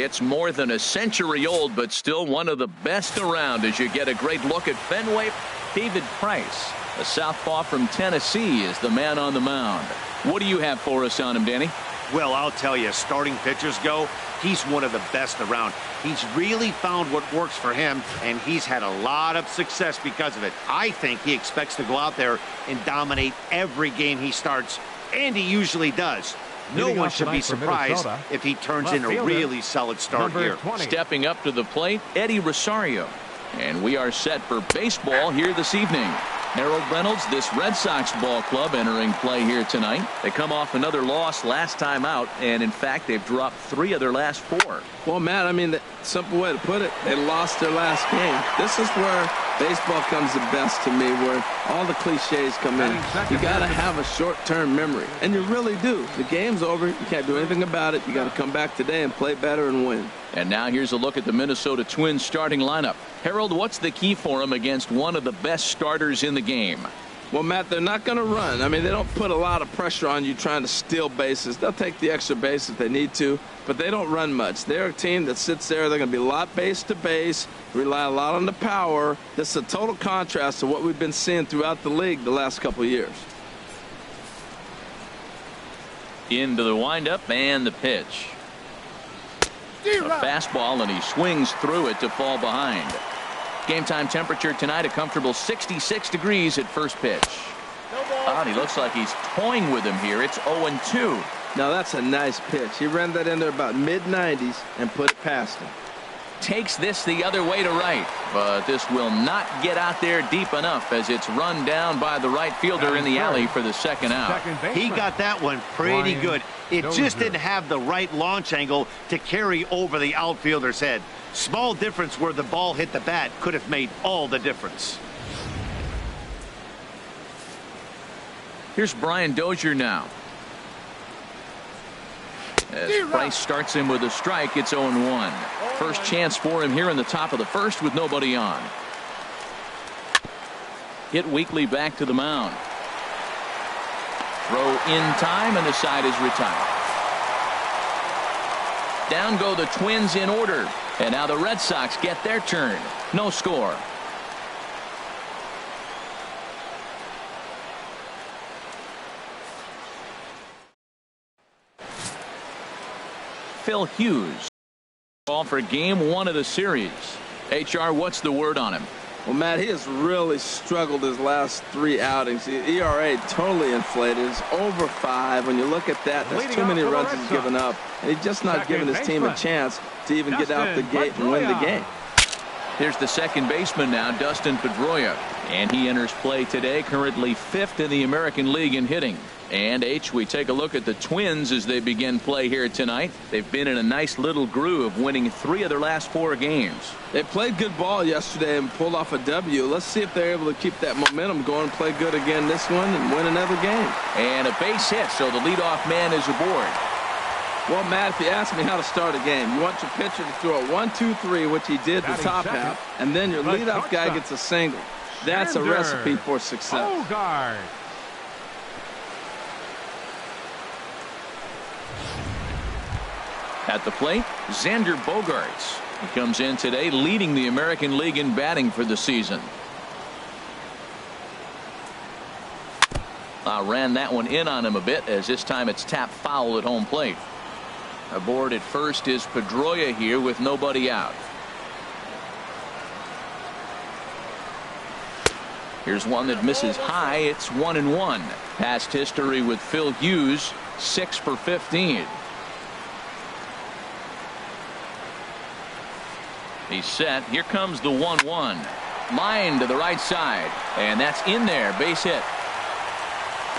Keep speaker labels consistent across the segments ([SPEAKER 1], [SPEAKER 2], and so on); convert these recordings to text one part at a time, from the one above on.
[SPEAKER 1] It's more than a century old, but still one of the best around as you get a great look at Fenway. David Price, a southpaw from Tennessee, is the man on the mound. What do you have for us on him, Danny?
[SPEAKER 2] Well, I'll tell you, starting pitchers go, he's one of the best around. He's really found what works for him, and he's had a lot of success because of it. I think he expects to go out there and dominate every game he starts, and he usually does. No one should be surprised if he turns in a really solid start here.
[SPEAKER 1] Stepping up to the plate, Eddie Rosario. And we are set for baseball here this evening. Harold Reynolds, this Red Sox ball club entering play here tonight. They come off another loss last time out, and in fact they've dropped 3 of their last 4.
[SPEAKER 3] Well, Matt, I mean, the simple way to put it, they lost their last game. This is where baseball comes the best to me, where all the cliches come in. You got to have a short-term memory, and you really do. The game's over. You can't do anything about it. You got to come back today and play better and win.
[SPEAKER 1] And now here's a look at the Minnesota Twins starting lineup. Harold, what's the key for them against one of the best starters in the game?
[SPEAKER 3] Well, Matt, they're not going to run. I mean, they don't put a lot of pressure on you trying to steal bases. They'll take the extra base if they need to, but they don't run much. They're a team that sits there. They're going to be a lot base to base, rely a lot on the power. This is a total contrast to what we've been seeing throughout the league the last couple of years.
[SPEAKER 1] Into the windup and the pitch. A fastball, and he swings through it to fall behind. Game time temperature tonight, a comfortable 66 degrees at first pitch. Oh, and he looks like he's toying with him here. It's 0-2.
[SPEAKER 3] Now that's a nice pitch. He ran that in there about mid-90s and put it past him.
[SPEAKER 1] Takes this the other way to right, but this will not get out there deep enough as it's run down by the right fielder in the alley for the second out.
[SPEAKER 2] He got that one pretty good. It just didn't have the right launch angle to carry over the outfielder's head. Small difference where the ball hit the bat could have made all the difference.
[SPEAKER 1] Here's Brian Dozier now. As Price starts him with a strike, it's 0-1. First chance for him here in the top of the first with nobody on. Hit weakly back to the mound. Throw in time, and the side is retired. Down go the Twins in order. And now the Red Sox get their turn. No score. Phil Hughes. Ball for game 1 of the series. HR, what's the word on him?
[SPEAKER 3] Well, Matt, he has really struggled his last 3 outings. The ERA totally inflated. It's over 5. When you look at that, there's too many runs he's given up. And he's just not giving his team a chance to even get out the gate and win the game.
[SPEAKER 1] Here's the second baseman now, Dustin Pedroia. And he enters play today, currently 5th in the American League in hitting. And we take a look at the Twins as they begin play here tonight. They've been in a nice little groove, winning 3 of their last 4 games.
[SPEAKER 3] They played good ball yesterday and pulled off a W. Let's see if they're able to keep that momentum going and play good again this one and win another game.
[SPEAKER 1] And a base hit, so the leadoff man is aboard.
[SPEAKER 3] Well, Matt, if you ask me how to start a game, you want your pitcher to throw a 1-2-3, which he did the top half, and then your leadoff guy gets a single. That's a recipe for success.
[SPEAKER 4] Bogart.
[SPEAKER 1] At the plate, Xander Bogaerts. He comes in today leading the American League in batting for the season. Ran that one in on him a bit, as this time it's tapped foul at home plate. Aboard at first is Pedroia here with nobody out. Here's one that misses high. It's 1-1. Past history with Phil Hughes, 6 for 15. He's set. Here comes the 1-1. Line to the right side. And that's in there. Base hit.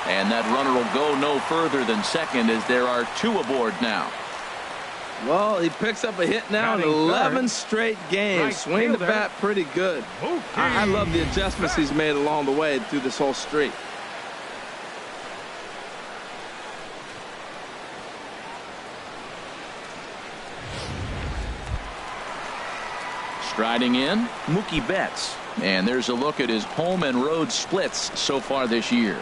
[SPEAKER 1] And that runner will go no further than second, as there are 2 aboard now.
[SPEAKER 3] Well, he picks up a hit now in 11 straight games. Swing the bat pretty good. I love the adjustments he's made along the way through this whole streak.
[SPEAKER 1] Striding in, Mookie Betts. And there's a look at his home and road splits so far this year.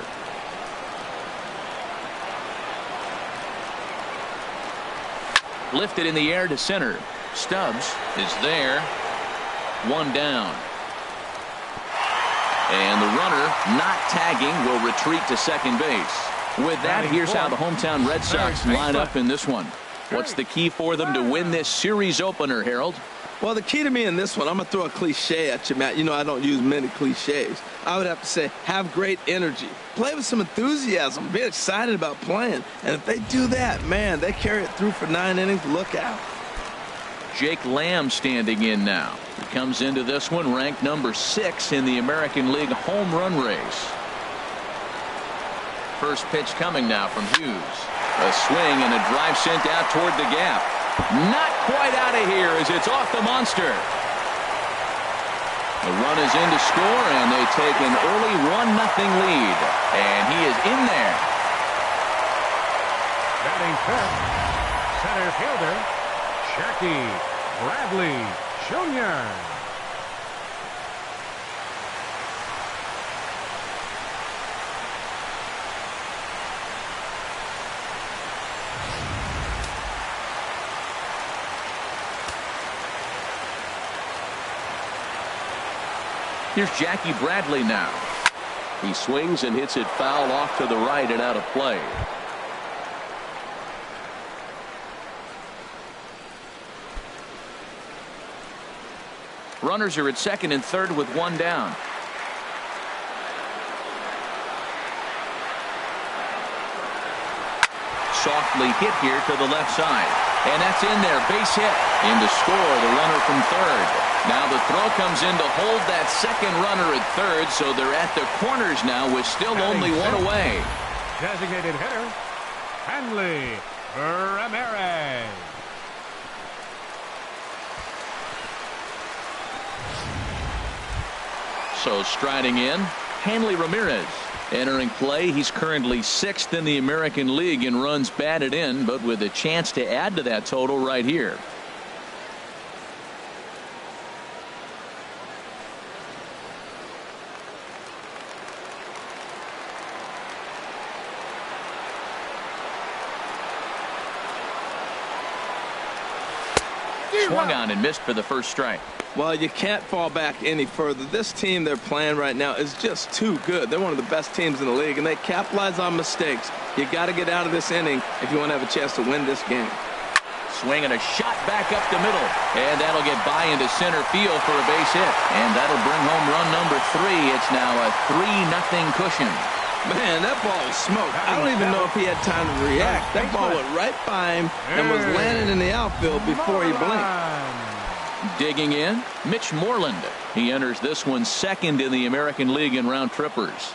[SPEAKER 1] Lifted in the air to center. Stubbs is there. One down. And the runner not tagging will retreat to second base. With that, here's how the hometown Red Sox line up in this one. What's the key for them to win this series opener, Harold?
[SPEAKER 3] Well, the key to me in this one, I'm going to throw a cliche at you, Matt. You know I don't use many cliches. I would have to say have great energy. Play with some enthusiasm. Be excited about playing. And if they do that, man, they carry it through for 9 innings. Look out.
[SPEAKER 1] Jake Lamb standing in now. He comes into this one ranked number 6 in the American League home run race. First pitch coming now from Hughes. A swing and a drive sent out toward the gap. Not quite out of here as it's off the monster. The run is in to score, and they take an early 1-0 lead. And he is in there.
[SPEAKER 4] Batting fifth, center fielder, Jackie Bradley Jr.
[SPEAKER 1] Here's Jackie Bradley now. He swings and hits it foul off to the right and out of play. Runners are at second and third with one down. Softly hit here to the left side. And that's in there. Base hit. In to score the runner from third. Now the throw comes in to hold that second runner at third, so they're at the corners now with still only one away.
[SPEAKER 4] Designated hitter, Hanley Ramirez.
[SPEAKER 1] So striding in, Hanley Ramirez. Entering play, he's currently 6th in the American League in runs batted in, but with a chance to add to that total right here. Swung on and missed for the first strike.
[SPEAKER 3] Well, you can't fall back any further. This team they're playing right now is just too good. They're one of the best teams in the league, and they capitalize on mistakes. You got to get out of this inning if you want to have a chance to win this game.
[SPEAKER 1] Swing and a shot back up the middle, and that'll get by into center field for a base hit, and that'll bring home run number 3. It's now a 3-0 cushion.
[SPEAKER 3] Man, that ball was smoked. I don't even know if he had time to react. That ball went right by him and was landing in the outfield before he blinked.
[SPEAKER 1] Digging in, Mitch Moreland. He enters this one second in the American League in round trippers.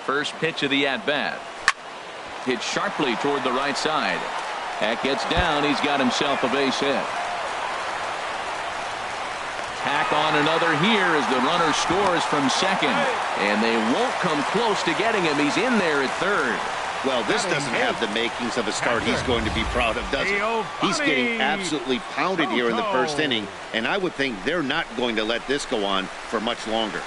[SPEAKER 1] First pitch of the at-bat. Hit sharply toward the right side. That gets down. He's got himself a base hit. Tack on another here as the runner scores from second. And they won't come close to getting him. He's in there at third.
[SPEAKER 2] Well, this doesn't have the makings of a start he's going to be proud of, does it? He's getting absolutely pounded here in the first inning, and I would think they're not going to let this go on for much longer.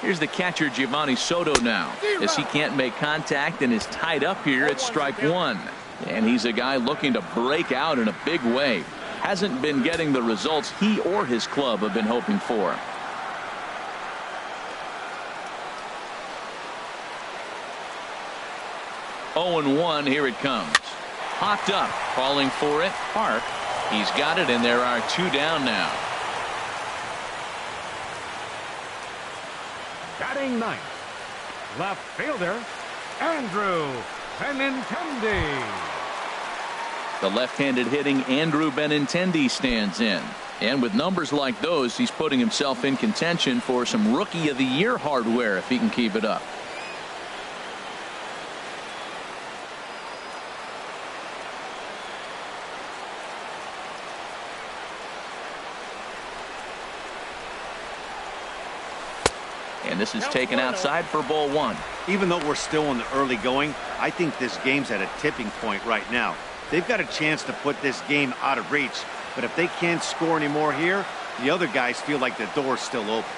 [SPEAKER 1] Here's the catcher, Giovanni Soto, now, as he can't make contact and is tied up here at strike 1. And he's a guy looking to break out in a big way. Hasn't been getting the results he or his club have been hoping for. Oh, 1, here it comes. Popped up, calling for it, Park. He's got it, and there are 2 down now.
[SPEAKER 4] Batting ninth, left fielder, Andrew Benintendi.
[SPEAKER 1] The left-handed hitting Andrew Benintendi stands in. And with numbers like those, he's putting himself in contention for some Rookie of the Year hardware if he can keep it up. And this is taken outside for ball 1.
[SPEAKER 2] Even though we're still in the early going, I think this game's at a tipping point right now. They've got a chance to put this game out of reach But if they can't score anymore here, the other guys feel like the door's still open.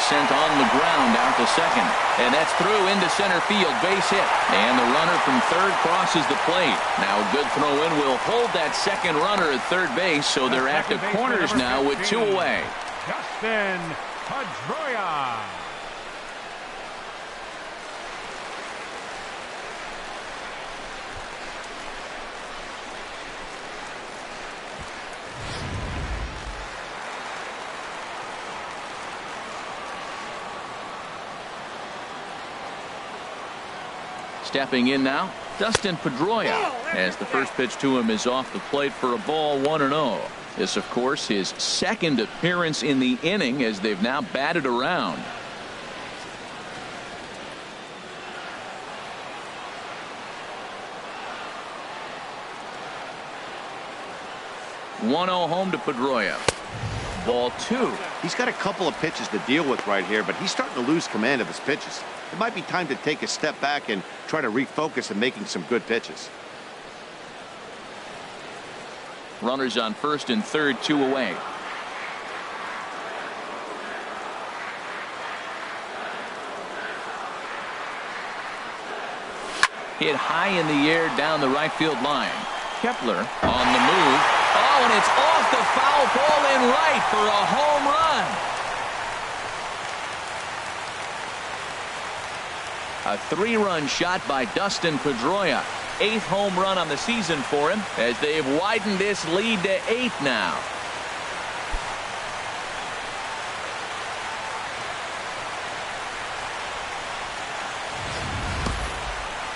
[SPEAKER 1] Sent on the ground out to second. And that's through into center field. Base hit. And the runner from third crosses the plate. Now a good throw in will hold that second runner at third base. So they're at the corners now with 2 away.
[SPEAKER 4] Dustin Pedroia.
[SPEAKER 1] Stepping in now, Dustin Pedroia, as the first pitch to him is off the plate for a ball, 1-0. This, of course, his second appearance in the inning as they've now batted around. Home to Pedroia. Ball 2.
[SPEAKER 2] He's got a couple of pitches to deal with right here, but he's starting to lose command of his pitches. It might be time to take a step back and try to refocus on making some good pitches.
[SPEAKER 1] Runners on first and third, 2 away. Hit high in the air down the right field line. Kepler on the move. Oh, and it's off the foul pole in right for a home run. A 3-run shot by Dustin Pedroia. 8th home run on the season for him as they've widened this lead to 8 now.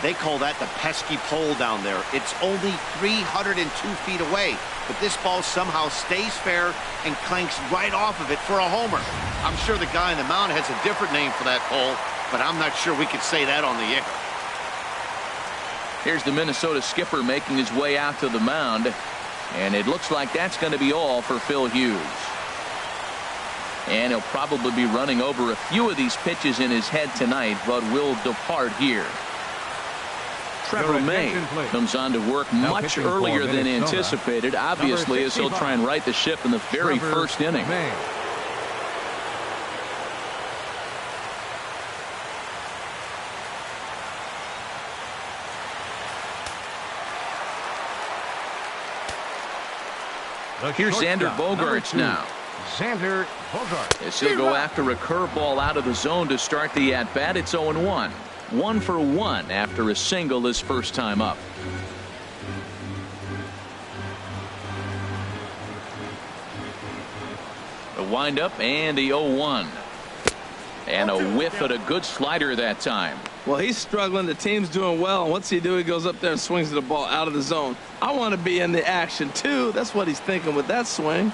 [SPEAKER 2] They call that the pesky pole down there. It's only 302 feet away, but this ball somehow stays fair and clanks right off of it for a homer. I'm sure the guy on the mound has a different name for that pole, but I'm not sure we could say that on the air.
[SPEAKER 1] Here's the Minnesota skipper making his way out to the mound, and it looks like that's going to be all for Phil Hughes. And he'll probably be running over a few of these pitches in his head tonight, but will depart here. Trevor May comes on to work much earlier than anticipated, obviously, as he'll try and right the ship in the very first inning. Here's Xander Bogaerts now.
[SPEAKER 4] Xander Bogaerts.
[SPEAKER 1] As he'll go after a curveball out of the zone to start the at-bat. It's 0-1. 1 for 1 after a single his first time up. A windup and the 0-1. And a whiff at a good slider that time.
[SPEAKER 3] Well, he's struggling. The team's doing well. And what's he do? He goes up there and swings the ball out of the zone. I want to be in the action, too. That's what he's thinking with that swing.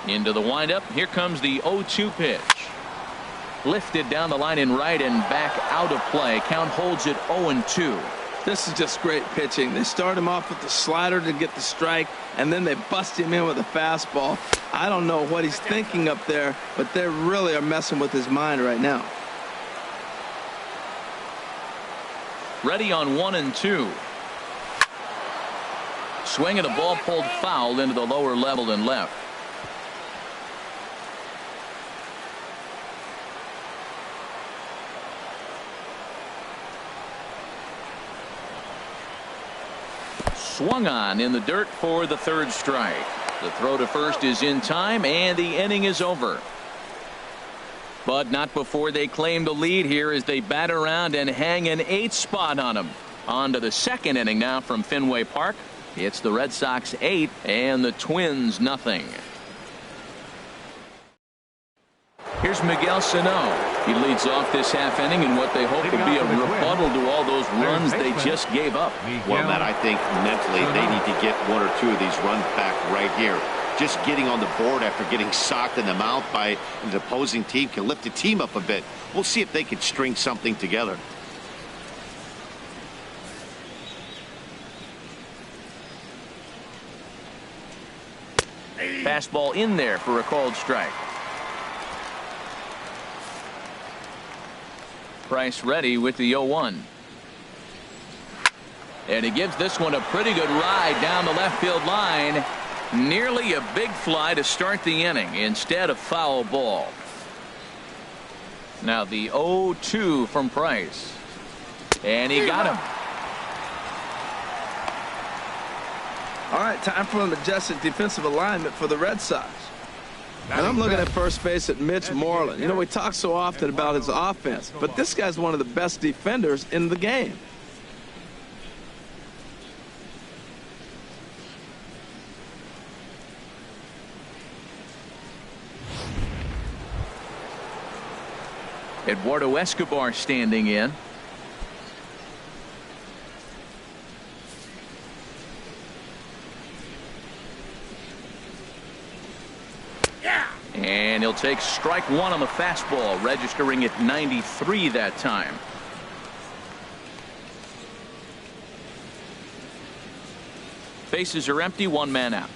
[SPEAKER 1] Into the windup. Here comes the 0-2 pitch. Lifted down the line in right and back out of play. Count holds it 0-2.
[SPEAKER 3] This is just great pitching. They start him off with the slider to get the strike, and then they bust him in with a fastball. I don't know what he's thinking up there, but they really are messing with his mind right now.
[SPEAKER 1] Ready on 1-2. Swing and a ball pulled foul into the lower level and left. Swung on in the dirt for the third strike. The throw to first is in time, and the inning is over. But not before they claim the lead here as they bat around and hang an 8th spot on them. On to the second inning now from Fenway Park. It's the Red Sox 8 and the Twins nothing. Here's Miguel Sano. He leads off this half inning in what they hope will be a rebuttal to all those runs they just gave up.
[SPEAKER 2] Well, Matt, I think mentally they need to get 1 or 2 of these runs back right here. Just getting on the board after getting socked in the mouth by an opposing team can lift the team up a bit. We'll see if they can string something together.
[SPEAKER 1] Fastball in there for a called strike. Price ready with the 0-1. And he gives this one a pretty good ride down the left field line. Nearly a big fly to start the inning instead of foul ball. Now the 0-2 from Price. And he got him.
[SPEAKER 3] All right, time for a majestic defensive alignment for the Red Sox. And I'm looking at first base at Mitch Moreland. You know, we talk so often about his offense, but this guy's one of the best defenders in the game.
[SPEAKER 1] Eduardo Escobar standing in. And he'll take strike one on the fastball, registering at 93 that time. Bases are empty, one man out.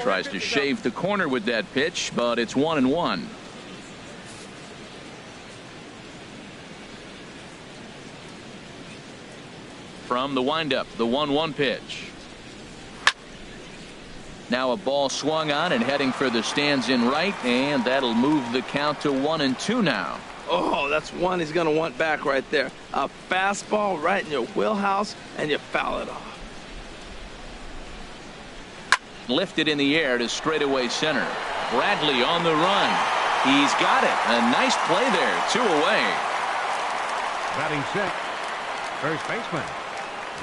[SPEAKER 1] Tries to shave the corner with that pitch, but it's 1-1. From the windup, the 1-1 pitch. Now a ball swung on and heading for the stands in right, and that'll move the count to 1-2 now.
[SPEAKER 3] Oh, that's one he's going to want back right there. A fastball right in your wheelhouse, and you foul it off.
[SPEAKER 1] Lifted in the air to straightaway center. Bradley on the run. He's got it. A nice play there. 2 away.
[SPEAKER 4] Batting set. First baseman,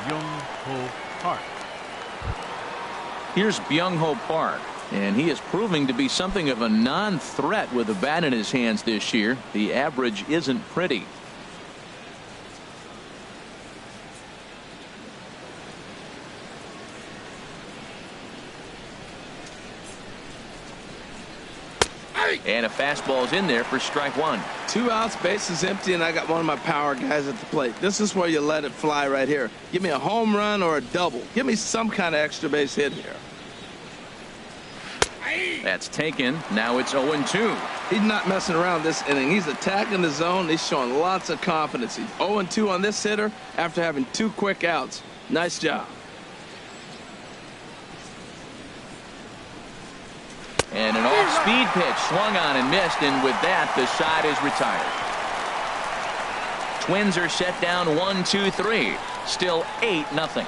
[SPEAKER 4] Byung-Ho Park.
[SPEAKER 1] Here's Byung-Ho Park, and he is proving to be something of a non-threat with a bat in his hands this year. The average isn't pretty. And a fastball's in there for strike one.
[SPEAKER 3] 2 outs, bases empty, and I got one of my power guys at the plate. This is where you let it fly right here. Give me a home run or a double. Give me some kind of extra base hit here.
[SPEAKER 1] That's taken. Now it's 0-2.
[SPEAKER 3] He's not messing around this inning. He's attacking the zone. He's showing lots of confidence. He's 0-2 on this hitter after having 2 quick outs. Nice job.
[SPEAKER 1] And an off-speed pitch swung on and missed, and with that the side is retired. Twins are set down 1-2-3. Still 8-0.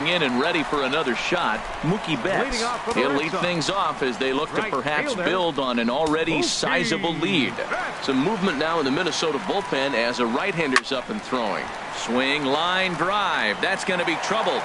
[SPEAKER 1] In and ready for another shot, Mookie Betts. He'll lead things off as they look to perhaps build on an already sizable lead. Some movement now in the Minnesota bullpen as a right-hander's up and throwing. Swing, line, drive. That's going to be trouble.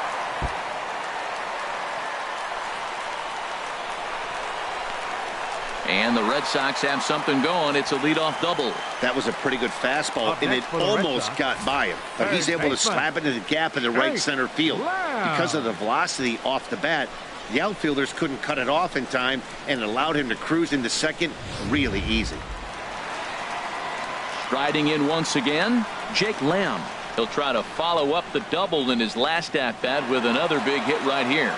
[SPEAKER 1] And the Red Sox have something going. It's a leadoff double.
[SPEAKER 2] That was a pretty good fastball, and it almost got by him. But he's able to slap it into the gap in the right center field. Because of the velocity off the bat, the outfielders couldn't cut it off in time and allowed him to cruise into second really easy.
[SPEAKER 1] Striding in once again, Jake Lamb. He'll try to follow up the double in his last at-bat with another big hit right here.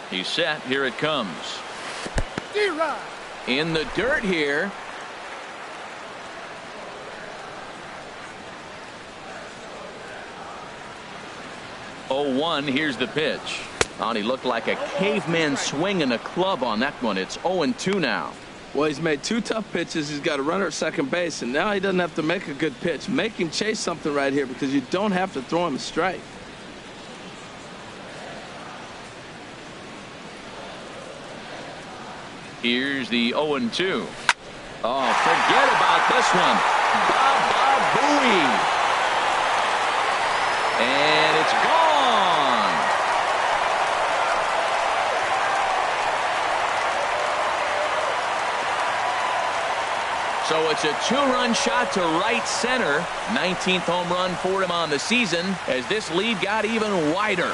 [SPEAKER 1] He's set. Here it comes. In the dirt here. Oh, 1. Here's the pitch. Oh, and he looked like a caveman swinging a club on that one. It's 0-2 now.
[SPEAKER 3] Well, he's made 2 tough pitches. He's got a runner at second base, and now he doesn't have to make a good pitch. Make him chase something right here because you don't have to throw him a strike.
[SPEAKER 1] Here's the 0-2. Oh, forget about this one. Baba Booey. And it's gone. So it's a 2-run shot to right center. 19th home run for him on the season as this lead got even wider.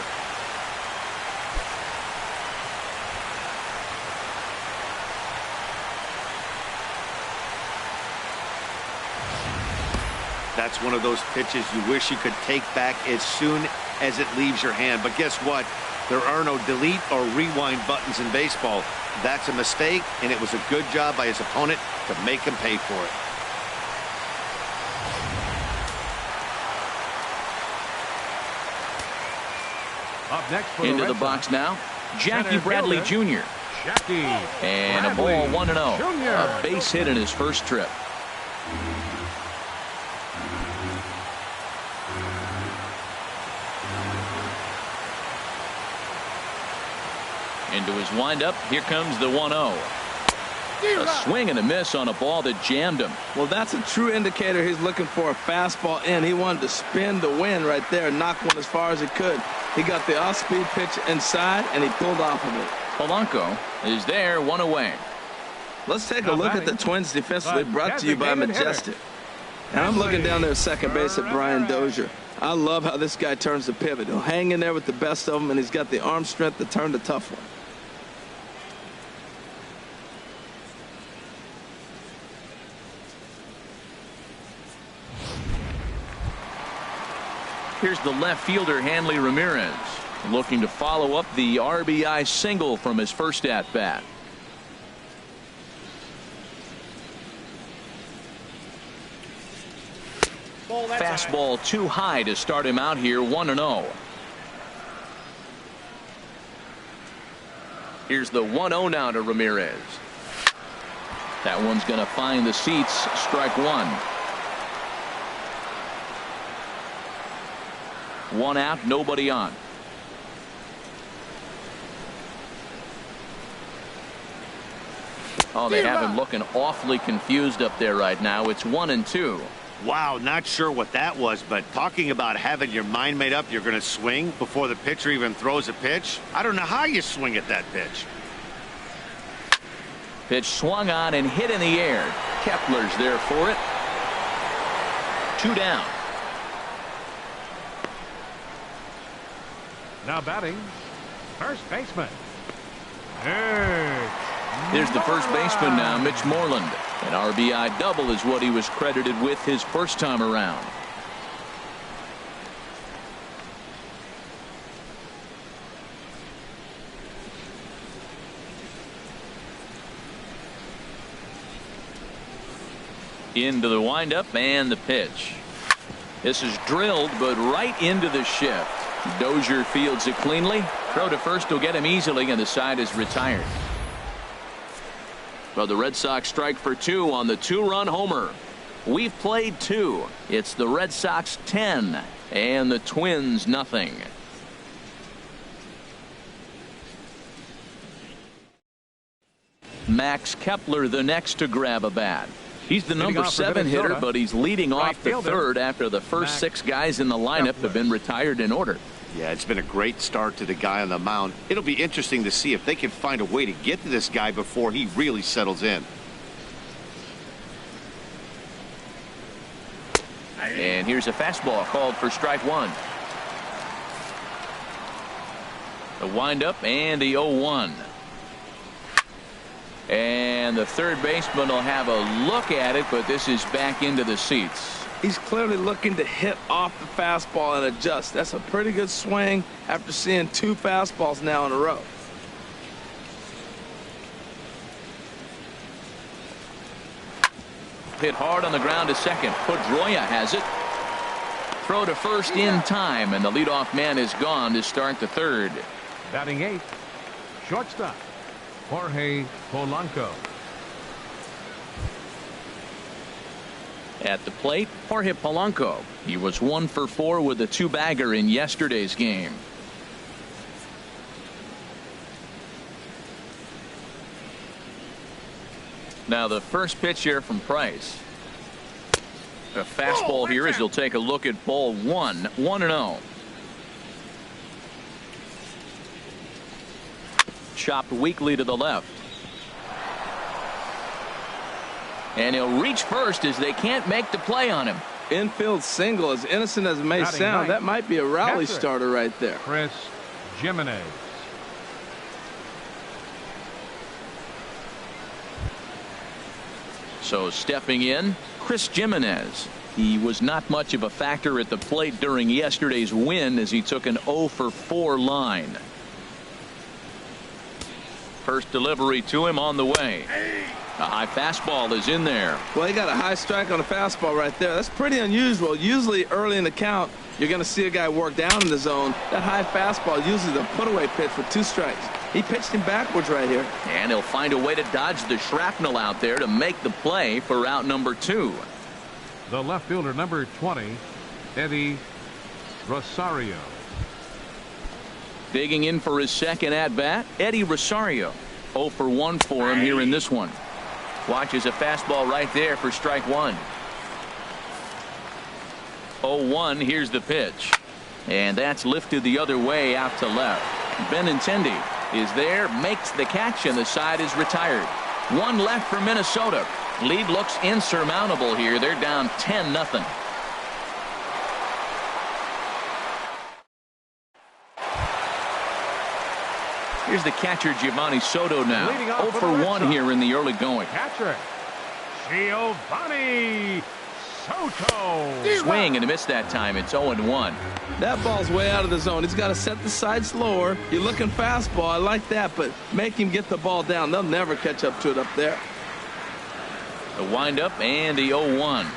[SPEAKER 2] That's one of those pitches you wish you could take back as soon as it leaves your hand. But guess what? There are no delete or rewind buttons in baseball. That's a mistake, and it was a good job by his opponent to make him pay for it.
[SPEAKER 4] Up next for
[SPEAKER 1] Into the
[SPEAKER 4] Red
[SPEAKER 1] box
[SPEAKER 4] Sox,
[SPEAKER 1] now, Jackie
[SPEAKER 4] center
[SPEAKER 1] Bradley
[SPEAKER 4] fielder,
[SPEAKER 1] Jr.
[SPEAKER 4] Jackie
[SPEAKER 1] And a
[SPEAKER 4] Bradley
[SPEAKER 1] ball 1-0.
[SPEAKER 4] Jr.
[SPEAKER 1] A base hit in his first trip. Into his windup. Here comes the 1-0. A swing and a miss on a ball that jammed him.
[SPEAKER 3] Well, that's a true indicator. He's looking for a fastball in. He wanted to spin the wind right there and knock one as far as he could. He got the off-speed pitch inside, and he pulled off of it.
[SPEAKER 1] Polanco is there, 1 away.
[SPEAKER 3] Let's take a look at the Twins defensively, brought to you by Majestic. And I'm looking down there at second base at Brian Dozier. I love how this guy turns the pivot. He'll hang in there with the best of them, and he's got the arm strength to turn the tough one.
[SPEAKER 1] Here's the left fielder, Hanley Ramirez, looking to follow up the RBI single from his first at-bat. Fastball too high to start him out here, 1-0. Here's the 1-0 now to Ramirez. That one's going to find the seats, strike one. One out, nobody on. Oh, they have him looking awfully confused up there right now. It's 1-2.
[SPEAKER 2] Wow, not sure what that was, but talking about having your mind made up you're going to swing before the pitcher even throws a pitch. I don't know how you swing at that pitch.
[SPEAKER 1] Pitch swung on and hit in the air. Kepler's there for it. 2 down.
[SPEAKER 4] Now batting, first baseman.
[SPEAKER 1] Here's the first baseman now, Mitch Moreland. An RBI double is what he was credited with his first time around. Into the windup and the pitch. This is drilled, but right into the shift. Dozier fields it cleanly. Throw to first will get him easily, and the side is retired. Well, the Red Sox strike for 2 on the 2-run homer. We've played 2. It's the Red Sox 10 and the Twins nothing. Max Kepler the next to grab a bat. He's the number 7 hitter, but he's leading off the third after the first 6 guys in the lineup have been retired in order.
[SPEAKER 2] Yeah, it's been a great start to the guy on the mound. It'll be interesting to see if they can find a way to get to this guy before he really settles in.
[SPEAKER 1] And here's a fastball called for strike one. The windup and the 0-1. And the third baseman will have a look at it, but this is back into the seats.
[SPEAKER 3] He's clearly looking to hit off the fastball and adjust. That's a pretty good swing after seeing 2 fastballs now in a row.
[SPEAKER 1] Hit hard on the ground to second. Pedroia has it. Throw to first in time, and the leadoff man is gone to start the third.
[SPEAKER 4] Batting 8th, shortstop, Jorge Polanco.
[SPEAKER 1] At the plate, Jorge Polanco. He was 1 for 4 with a 2-bagger in yesterday's game. Now the first pitch here from Price. A fastball here as he'll take a look at ball 1. 1-0. Chopped weakly to the left. And he'll reach first as they can't make the play on him.
[SPEAKER 3] Infield single, as innocent as it may
[SPEAKER 4] Batting
[SPEAKER 3] sound,
[SPEAKER 4] ninth,
[SPEAKER 3] that might be a rally
[SPEAKER 4] catcher,
[SPEAKER 3] starter right there.
[SPEAKER 4] Chris Gimenez.
[SPEAKER 1] So stepping in, Chris Gimenez. He was not much of a factor at the plate during yesterday's win as he took an 0 for 4 line. First delivery to him on the way. A high fastball is in there.
[SPEAKER 3] Well, he got a high strike on a fastball right there. That's pretty unusual. Usually early in the count, you're going to see a guy work down in the zone. That high fastball, usually the put-away pitch for 2 strikes. He pitched him backwards right here.
[SPEAKER 1] And he'll find a way to dodge the shrapnel out there to make the play for out number 2.
[SPEAKER 4] The left fielder, number 20, Eddie Rosario.
[SPEAKER 1] Digging in for his second at-bat, Eddie Rosario. 0 for 1 for him here in this one. Watches a fastball right there for strike 1. 0-1, here's the pitch. And that's lifted the other way out to left. Benintendi is there, makes the catch, and the side is retired. 1 left for Minnesota. Lead looks insurmountable here. They're down 10-0. Here's the catcher, Giovanni Soto now. 0 for 1 here in the early going.
[SPEAKER 4] Catcher, Giovanni Soto.
[SPEAKER 1] Swing and a miss that time. It's 0-1.
[SPEAKER 3] That ball's way out of the zone. He's got to set the side slower. You're looking fastball. I like that, but make him get the ball down. They'll never catch up to it up there.
[SPEAKER 1] The windup and the 0-1.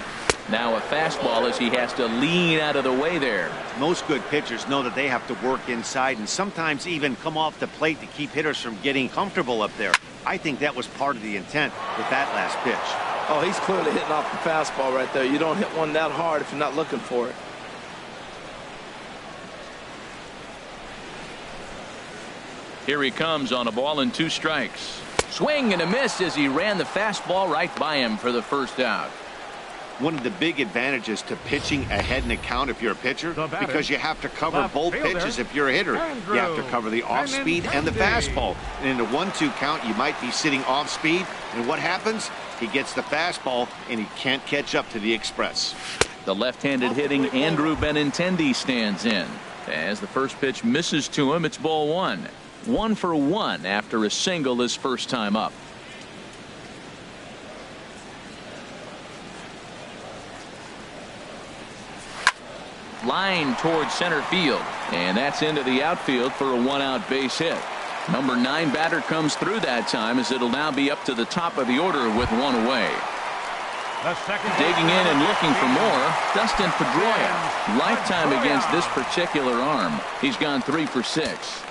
[SPEAKER 1] Now a fastball as he has to lean out of the way there.
[SPEAKER 2] Most good pitchers know that they have to work inside and sometimes even come off the plate to keep hitters from getting comfortable up there. I think that was part of the intent with that last pitch.
[SPEAKER 3] Oh, he's clearly hitting off the fastball right there. You don't hit one that hard if you're not looking for it.
[SPEAKER 1] Here he comes on a ball and 2 strikes. Swing and a miss as he ran the fastball right by him for the first out.
[SPEAKER 2] One of the big advantages to pitching ahead in the count if you're a pitcher, because you have to cover both pitches if you're a hitter. You have to cover the off speed and the fastball. And in the 1-2 count, you might be sitting off speed. And what happens? He gets the fastball and he can't catch up to the express.
[SPEAKER 1] The left-handed hitting Andrew Benintendi stands in. As the first pitch misses to him, it's ball 1. 1 for 1 after a single his first time up. Line towards center field, and that's into the outfield for a 1-out base hit. Number 9 batter comes through that time as it'll now be up to the top of the order with 1 away. Digging in and looking for more, Dustin Pedroia. Lifetime against this particular arm. He's gone 3 for 6.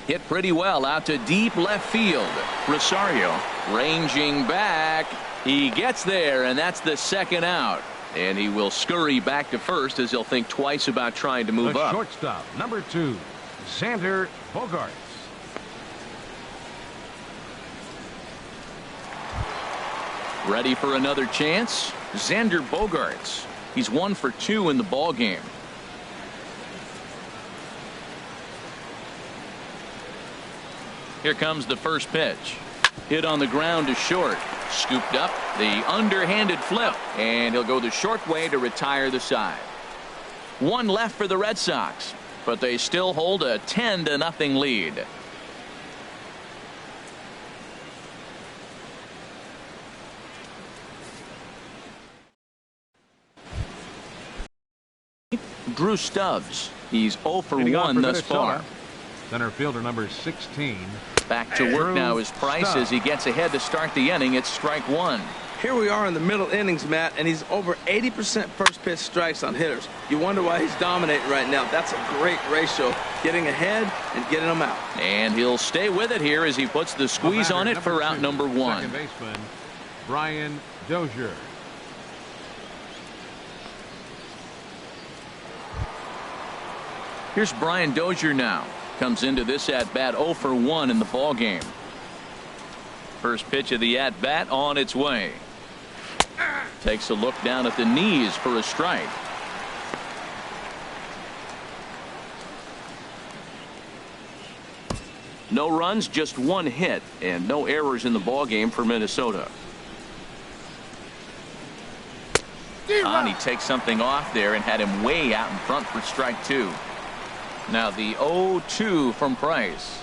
[SPEAKER 1] Hit pretty well out to deep left field. Rosario ranging back. He gets there, and that's the 2nd out. And he will scurry back to first as he'll think twice about trying to move up.
[SPEAKER 4] Shortstop, number 2, Xander Bogaerts.
[SPEAKER 1] Ready for another chance? Xander Bogaerts. He's 1 for 2 in the ball game. Here comes the first pitch. Hit on the ground to short. Scooped up, the underhanded flip, and he'll go the short way to retire the side. 1 left for the Red Sox, but they still hold a 10-0 lead. Drew Stubbs. He's 0 for 1 thus far.
[SPEAKER 4] Center fielder number 16.
[SPEAKER 1] Back to work now is Price as he gets ahead to start the inning. It's strike 1.
[SPEAKER 3] Here we are in the middle innings, Matt, and he's over 80% first pitch strikes on hitters. You wonder why he's dominating right now. That's a great ratio, getting ahead and getting them out.
[SPEAKER 1] And he'll stay with it here as he puts the squeeze on it for out number 1.
[SPEAKER 4] Second baseman Brian Dozier.
[SPEAKER 1] Here's Brian Dozier now. Comes into this at-bat 0 for 1 in the ball game. First pitch of the at-bat on its way. Takes a look down at the knees for a strike. No runs, just one hit, and no errors in the ball game for Minnesota. And he takes something off there and had him way out in front for strike two. Now the 0-2 from Price.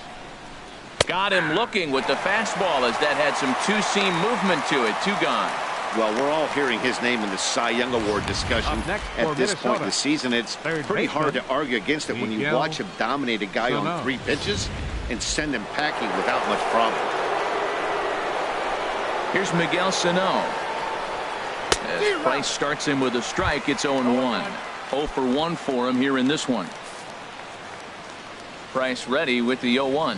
[SPEAKER 1] Got him looking with the fastball as that had some two-seam movement to it. Two gone.
[SPEAKER 2] Well, we're all hearing his name in the Cy Young Award discussion at this point in the season. It's pretty hard to argue against it when you watch him dominate a guy on 3 pitches and send him packing without much problem.
[SPEAKER 1] Here's Miguel Sano. As Price starts him with a strike, it's 0-1. 0 for 1 for him here in this one. Price ready with the 0-1.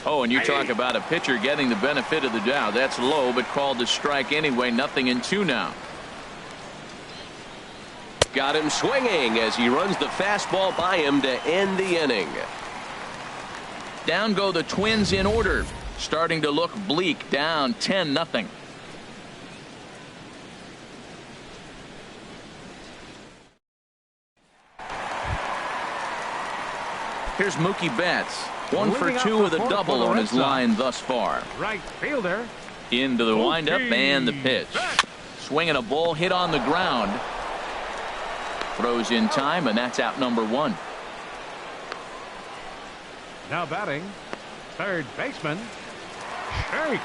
[SPEAKER 1] Oh, and you talk about a pitcher getting the benefit of the doubt. That's low, but called a strike anyway. 0-2 now. Got him swinging as he runs the fastball by him to end the inning. Down go the Twins in order. Starting to look bleak, down 10-0. Here's Mookie Betts. 1 for 2 with a double on his line thus far.
[SPEAKER 4] Right fielder.
[SPEAKER 1] Into the windup and the pitch. Swinging a ball hit on the ground. Throws in time, and that's out number 1.
[SPEAKER 4] Now batting, third baseman, Jake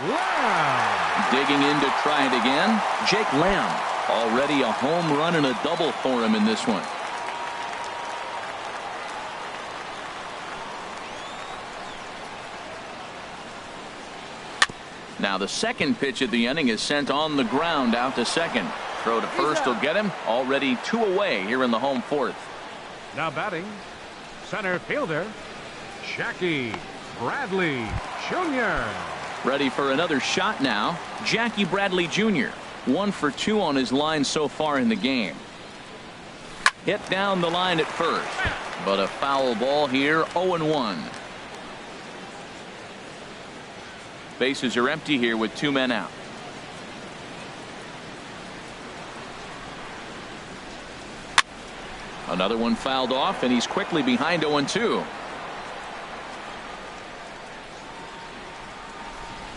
[SPEAKER 4] Lamb.
[SPEAKER 1] Digging in to try it again. Jake Lamb. Already a home run and a double for him in this one. Now the second pitch of the inning is sent on the ground out to second. Throw to first will get him. Already 2 away here in the home 4th.
[SPEAKER 4] Now batting, center fielder, Jackie Bradley Jr.
[SPEAKER 1] Ready for another shot now. Jackie Bradley Jr. 1 for 2 on his line so far in the game. Hit down the line at first, but a foul ball here. 0-1. Bases are empty here with 2 men out. Another one fouled off, and he's quickly behind 0-2.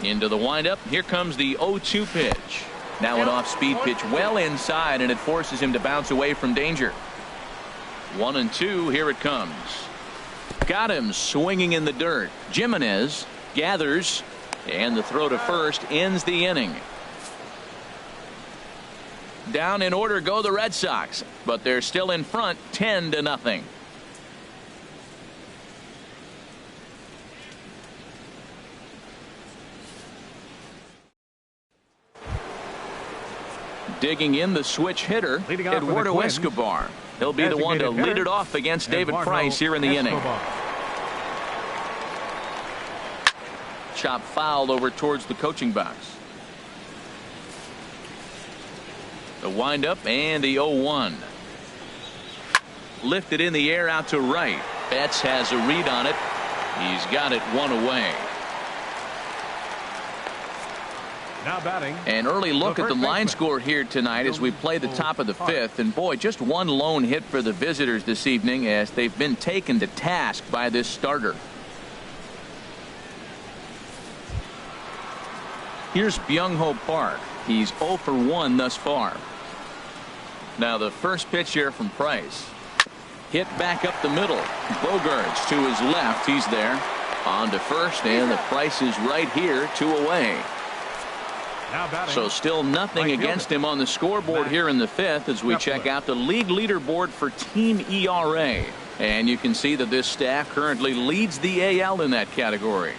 [SPEAKER 1] Into the windup. Here comes the 0-2 pitch. Now an off-speed pitch well inside, and it forces him to bounce away from danger. 1-2. Here it comes. Got him swinging in the dirt. Jimenez gathers. And the throw to first ends the inning. Down in order go the Red Sox, but they're still in front 10-0. Digging in the switch hitter, Eduardo Escobar. He'll be the one to lead it off against David Price here in the inning. Chop fouled over towards the coaching box. The windup and the 0-1. Lifted in the air out to right. Betts has a read on it. He's got it 1 away.
[SPEAKER 4] Now batting.
[SPEAKER 1] An early look at the line score here tonight as we play the top of the 5th. And boy, just one lone hit for the visitors this evening as they've been taken to task by this starter. Here's Byung-Ho Park. He's 0 for 1 thus far. Now the first pitch here from Price. Hit back up the middle. Bogaerts to his left. He's there. On to first, and the Price is right here, 2 away. So still nothing against him on the scoreboard here in the 5th as we check out the league leaderboard for team ERA. And you can see that this staff currently leads the AL in that category.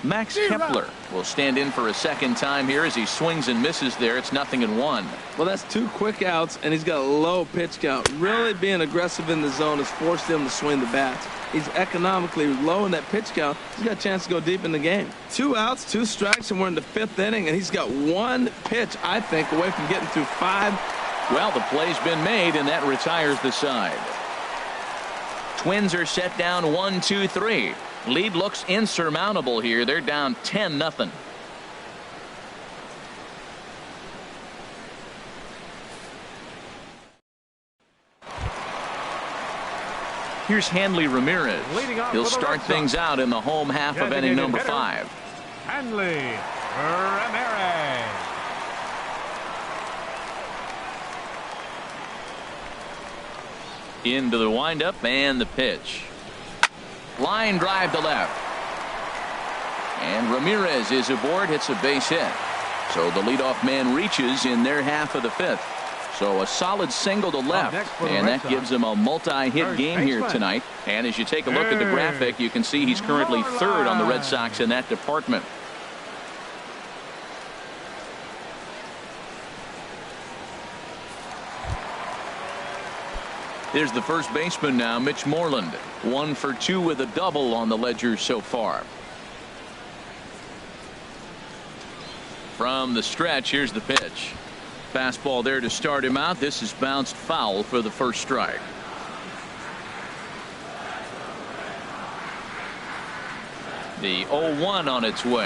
[SPEAKER 1] Max Kepler will stand in for a second time here as he swings and misses there. It's 0-1.
[SPEAKER 3] Well, that's 2 quick outs, and he's got a low pitch count. Really being aggressive in the zone has forced him to swing the bats. He's economically low in that pitch count. He's got a chance to go deep in the game. 2 outs, 2 strikes, and we're in the 5th inning, and he's got 1 pitch, I think, away from getting through 5.
[SPEAKER 1] Well, the play's been made, and that retires the side. Twins are set down 1-2-3. Lead looks insurmountable here. They're down 10-0. Here's Hanley Ramirez.
[SPEAKER 4] Leading off
[SPEAKER 1] He'll
[SPEAKER 4] for the
[SPEAKER 1] start
[SPEAKER 4] Red
[SPEAKER 1] things
[SPEAKER 4] Sox.
[SPEAKER 1] out in the home half of inning number 5.
[SPEAKER 4] Hanley Ramirez.
[SPEAKER 1] Into the windup and the pitch. Line drive to left. And Ramirez is aboard, hits a base hit. So the leadoff man reaches in their half of the 5th. So a solid single to left, and that gives him a multi-hit game here tonight. And as you take a look at the graphic, you can see he's currently 3rd on the Red Sox in that department. Here's the first baseman now, Mitch Moreland. 1 for 2 with a double on the ledger so far. From the stretch, here's the pitch. Fastball there to start him out. This is bounced foul for the first strike. The 0-1 on its way.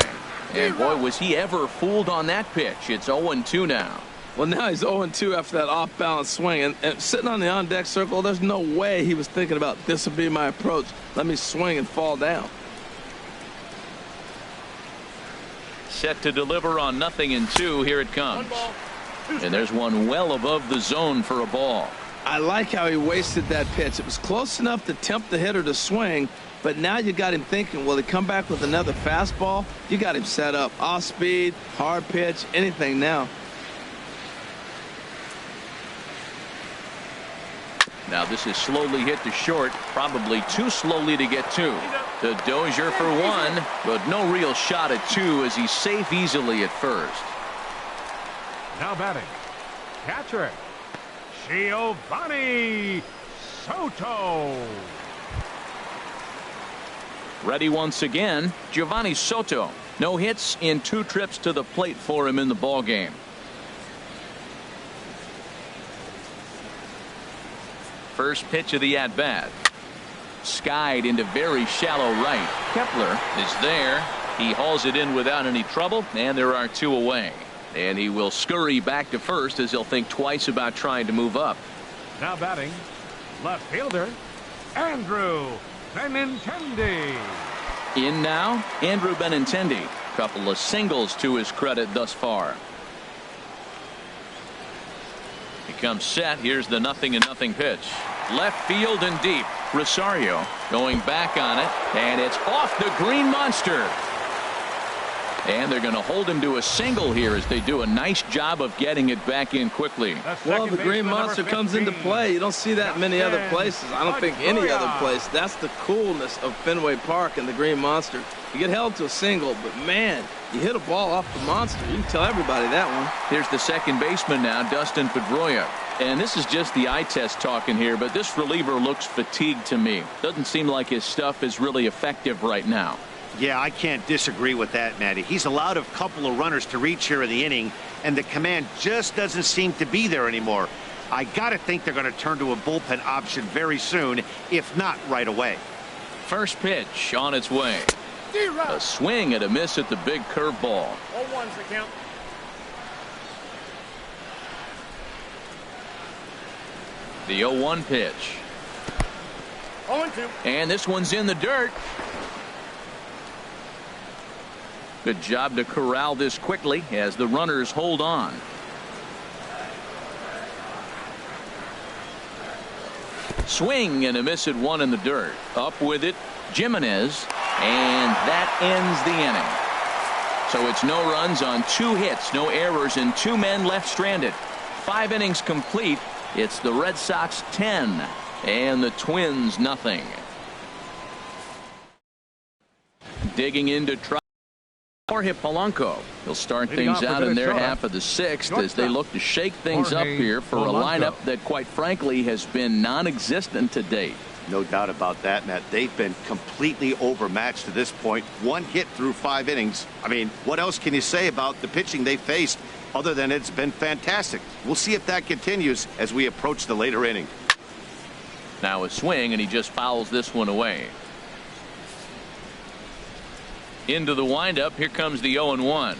[SPEAKER 1] And boy, was he ever fooled on that pitch. It's 0-2 now.
[SPEAKER 3] Well, now he's 0-2 after that off-balance swing. And sitting on the on-deck circle, there's no way he was thinking about this will be my approach. Let me swing and fall down.
[SPEAKER 1] Set to deliver on 0-2. Here it comes. And there's one well above the zone for a ball.
[SPEAKER 3] I like how he wasted that pitch. It was close enough to tempt the hitter to swing, but now you got him thinking, will he come back with another fastball? You got him set up. Off speed, hard pitch, anything now.
[SPEAKER 1] Now this is slowly hit to short, probably too slowly to get to. To Dozier for 1, but no real shot at 2 as he's safe easily at first.
[SPEAKER 4] Now batting, catcher, Giovanni Soto.
[SPEAKER 1] Ready once again, Giovanni Soto. No hits in 2 trips to the plate for him in the ballgame. First pitch of the at-bat. Skied into very shallow right. Kepler is there. He hauls it in without any trouble, and there are 2 away. And he will scurry back to first as he'll think twice about trying to move up.
[SPEAKER 4] Now batting, left fielder, Andrew Benintendi.
[SPEAKER 1] In now, Andrew Benintendi. Couple of singles to his credit thus far. He comes set. Here's the 0-0 pitch. Left field and deep. Rosario going back on it, and it's off the green monster. And they're going to hold him to a single here as they do a nice job of getting it back in quickly.
[SPEAKER 3] Well, the green monster comes into play. You don't see that many other places. I don't think any other place. That's the coolness of Fenway Park and the green monster. You get held to a single, but man, you hit a ball off the monster. You can tell everybody that one.
[SPEAKER 1] Here's the second baseman now, Dustin Pedroia. And this is just the eye test talking here, but this reliever looks fatigued to me. Doesn't seem like his stuff is really effective right now.
[SPEAKER 2] Yeah, I can't disagree with that, Matty. He's allowed a couple of runners to reach here in the inning, and the command just doesn't seem to be there anymore. I got to think they're going to turn to a bullpen option very soon, if not right away.
[SPEAKER 1] First pitch on its way. A swing and a miss at the big curveball.
[SPEAKER 5] 0-1's the count.
[SPEAKER 1] The 0-1 pitch.
[SPEAKER 5] 0-2.
[SPEAKER 1] And this one's in the dirt. Good job to corral this quickly as the runners hold on. Swing and a miss at 1 in the dirt. Up with it, Jimenez, and that ends the inning. So it's no runs on 2 hits, no errors, and 2 men left stranded. 5 innings complete. It's the Red Sox 10 and the Twins nothing. Digging into try. Jorge Polanco. He'll start things out in their half of the 6th as they look to shake things up here for a lineup that quite frankly has been non-existent to date.
[SPEAKER 2] No doubt about that, Matt. They've been completely overmatched to this point. 1 hit through 5 innings. I mean, what else can you say about the pitching they faced other than it's been fantastic? We'll see if that continues as we approach the later inning.
[SPEAKER 1] Now a swing, and he just fouls this one away. Into the windup. Here comes the 0-1.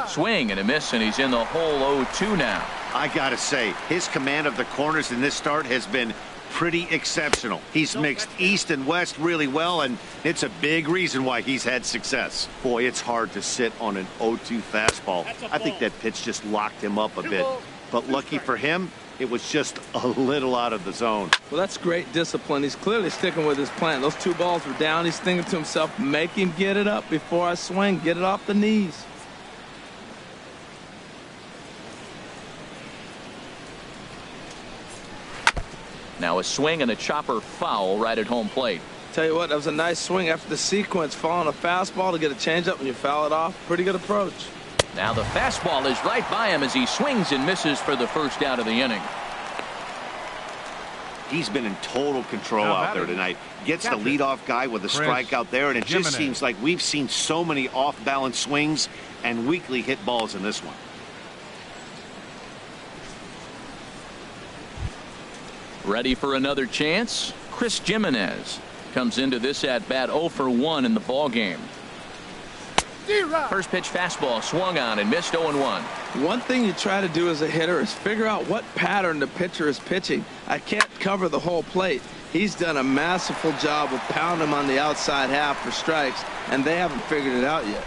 [SPEAKER 1] Swing and a miss, and he's in the hole 0-2 now.
[SPEAKER 2] I gotta say, his command of the corners in this start has been pretty exceptional. He's mixed east and west really well, and it's a big reason why he's had success. Boy, it's hard to sit on an 0-2 fastball. I think that pitch just locked him up a bit. But lucky for him, it was just a little out of the zone.
[SPEAKER 3] Well, that's great discipline. He's clearly sticking with his plan. Those 2 balls were down. He's thinking to himself, make him get it up before I swing. Get it off the knees.
[SPEAKER 1] Now a swing and a chopper foul right at home plate.
[SPEAKER 3] Tell you what, that was a nice swing after the sequence. Following a fastball to get a changeup and you foul it off. Pretty good approach.
[SPEAKER 1] Now the fastball is right by him as he swings and misses for the first out of the inning.
[SPEAKER 2] He's been in total control out there tonight. Gets the leadoff guy with a strikeout there, and it just seems like we've seen so many off-balance swings and weakly hit balls in this one.
[SPEAKER 1] Ready for another chance? Chris Jimenez comes into this at-bat 0 for 1 in the ball game. First pitch fastball swung on and missed 0-1.
[SPEAKER 3] One thing you try to do as a hitter is figure out what pattern the pitcher is pitching. I can't cover the whole plate. He's done a masterful job of pounding him on the outside half for strikes, and they haven't figured it out yet.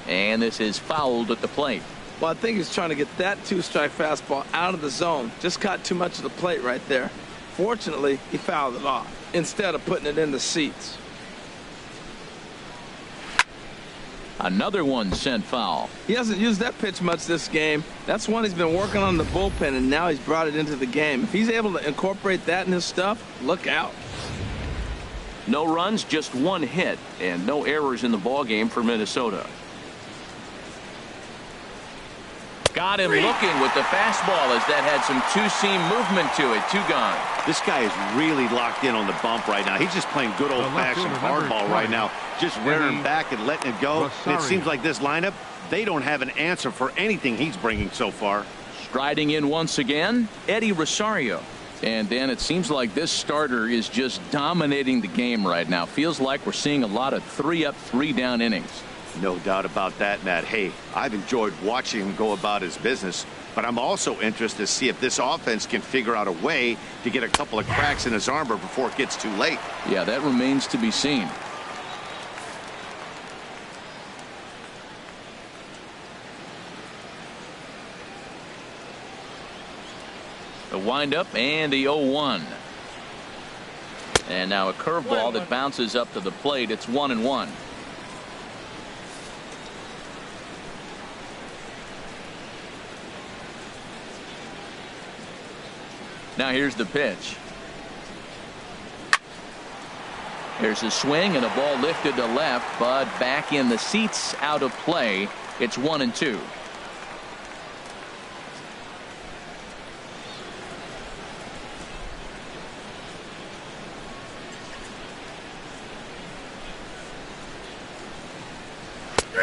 [SPEAKER 1] And this is fouled at the plate.
[SPEAKER 3] Well, I think he's trying to get that 2-strike fastball out of the zone. Just caught too much of the plate right there. Fortunately, he fouled it off instead of putting it in the seats.
[SPEAKER 1] Another one sent foul.
[SPEAKER 3] He hasn't used that pitch much this game. That's one he's been working on the bullpen, and now he's brought it into the game. If he's able to incorporate that in his stuff, look out.
[SPEAKER 1] No runs, just 1 hit, and no errors in the ball game for Minnesota. Got him looking with the fastball as that had some two-seam movement to it. 2 gone.
[SPEAKER 2] This guy is really locked in on the bump right now. He's just playing good old-fashioned hardball right now. Just rearing back and letting it go. And it seems like this lineup, they don't have an answer for anything he's bringing so far.
[SPEAKER 1] Striding in once again, Eddie Rosario. And Dan, it seems like this starter is just dominating the game right now. Feels like we're seeing a lot of 3-up, 3-down innings.
[SPEAKER 2] No doubt about that, Matt. Hey, I've enjoyed watching him go about his business, but I'm also interested to see if this offense can figure out a way to get a couple of cracks in his armor before it gets too late.
[SPEAKER 1] Yeah, that remains to be seen. The windup and the 0-1. And now a curveball that bounces up to the plate. It's 1-1. Now here's the pitch. Here's a swing and a ball lifted to left, but back in the seats, out of play. It's 1-2.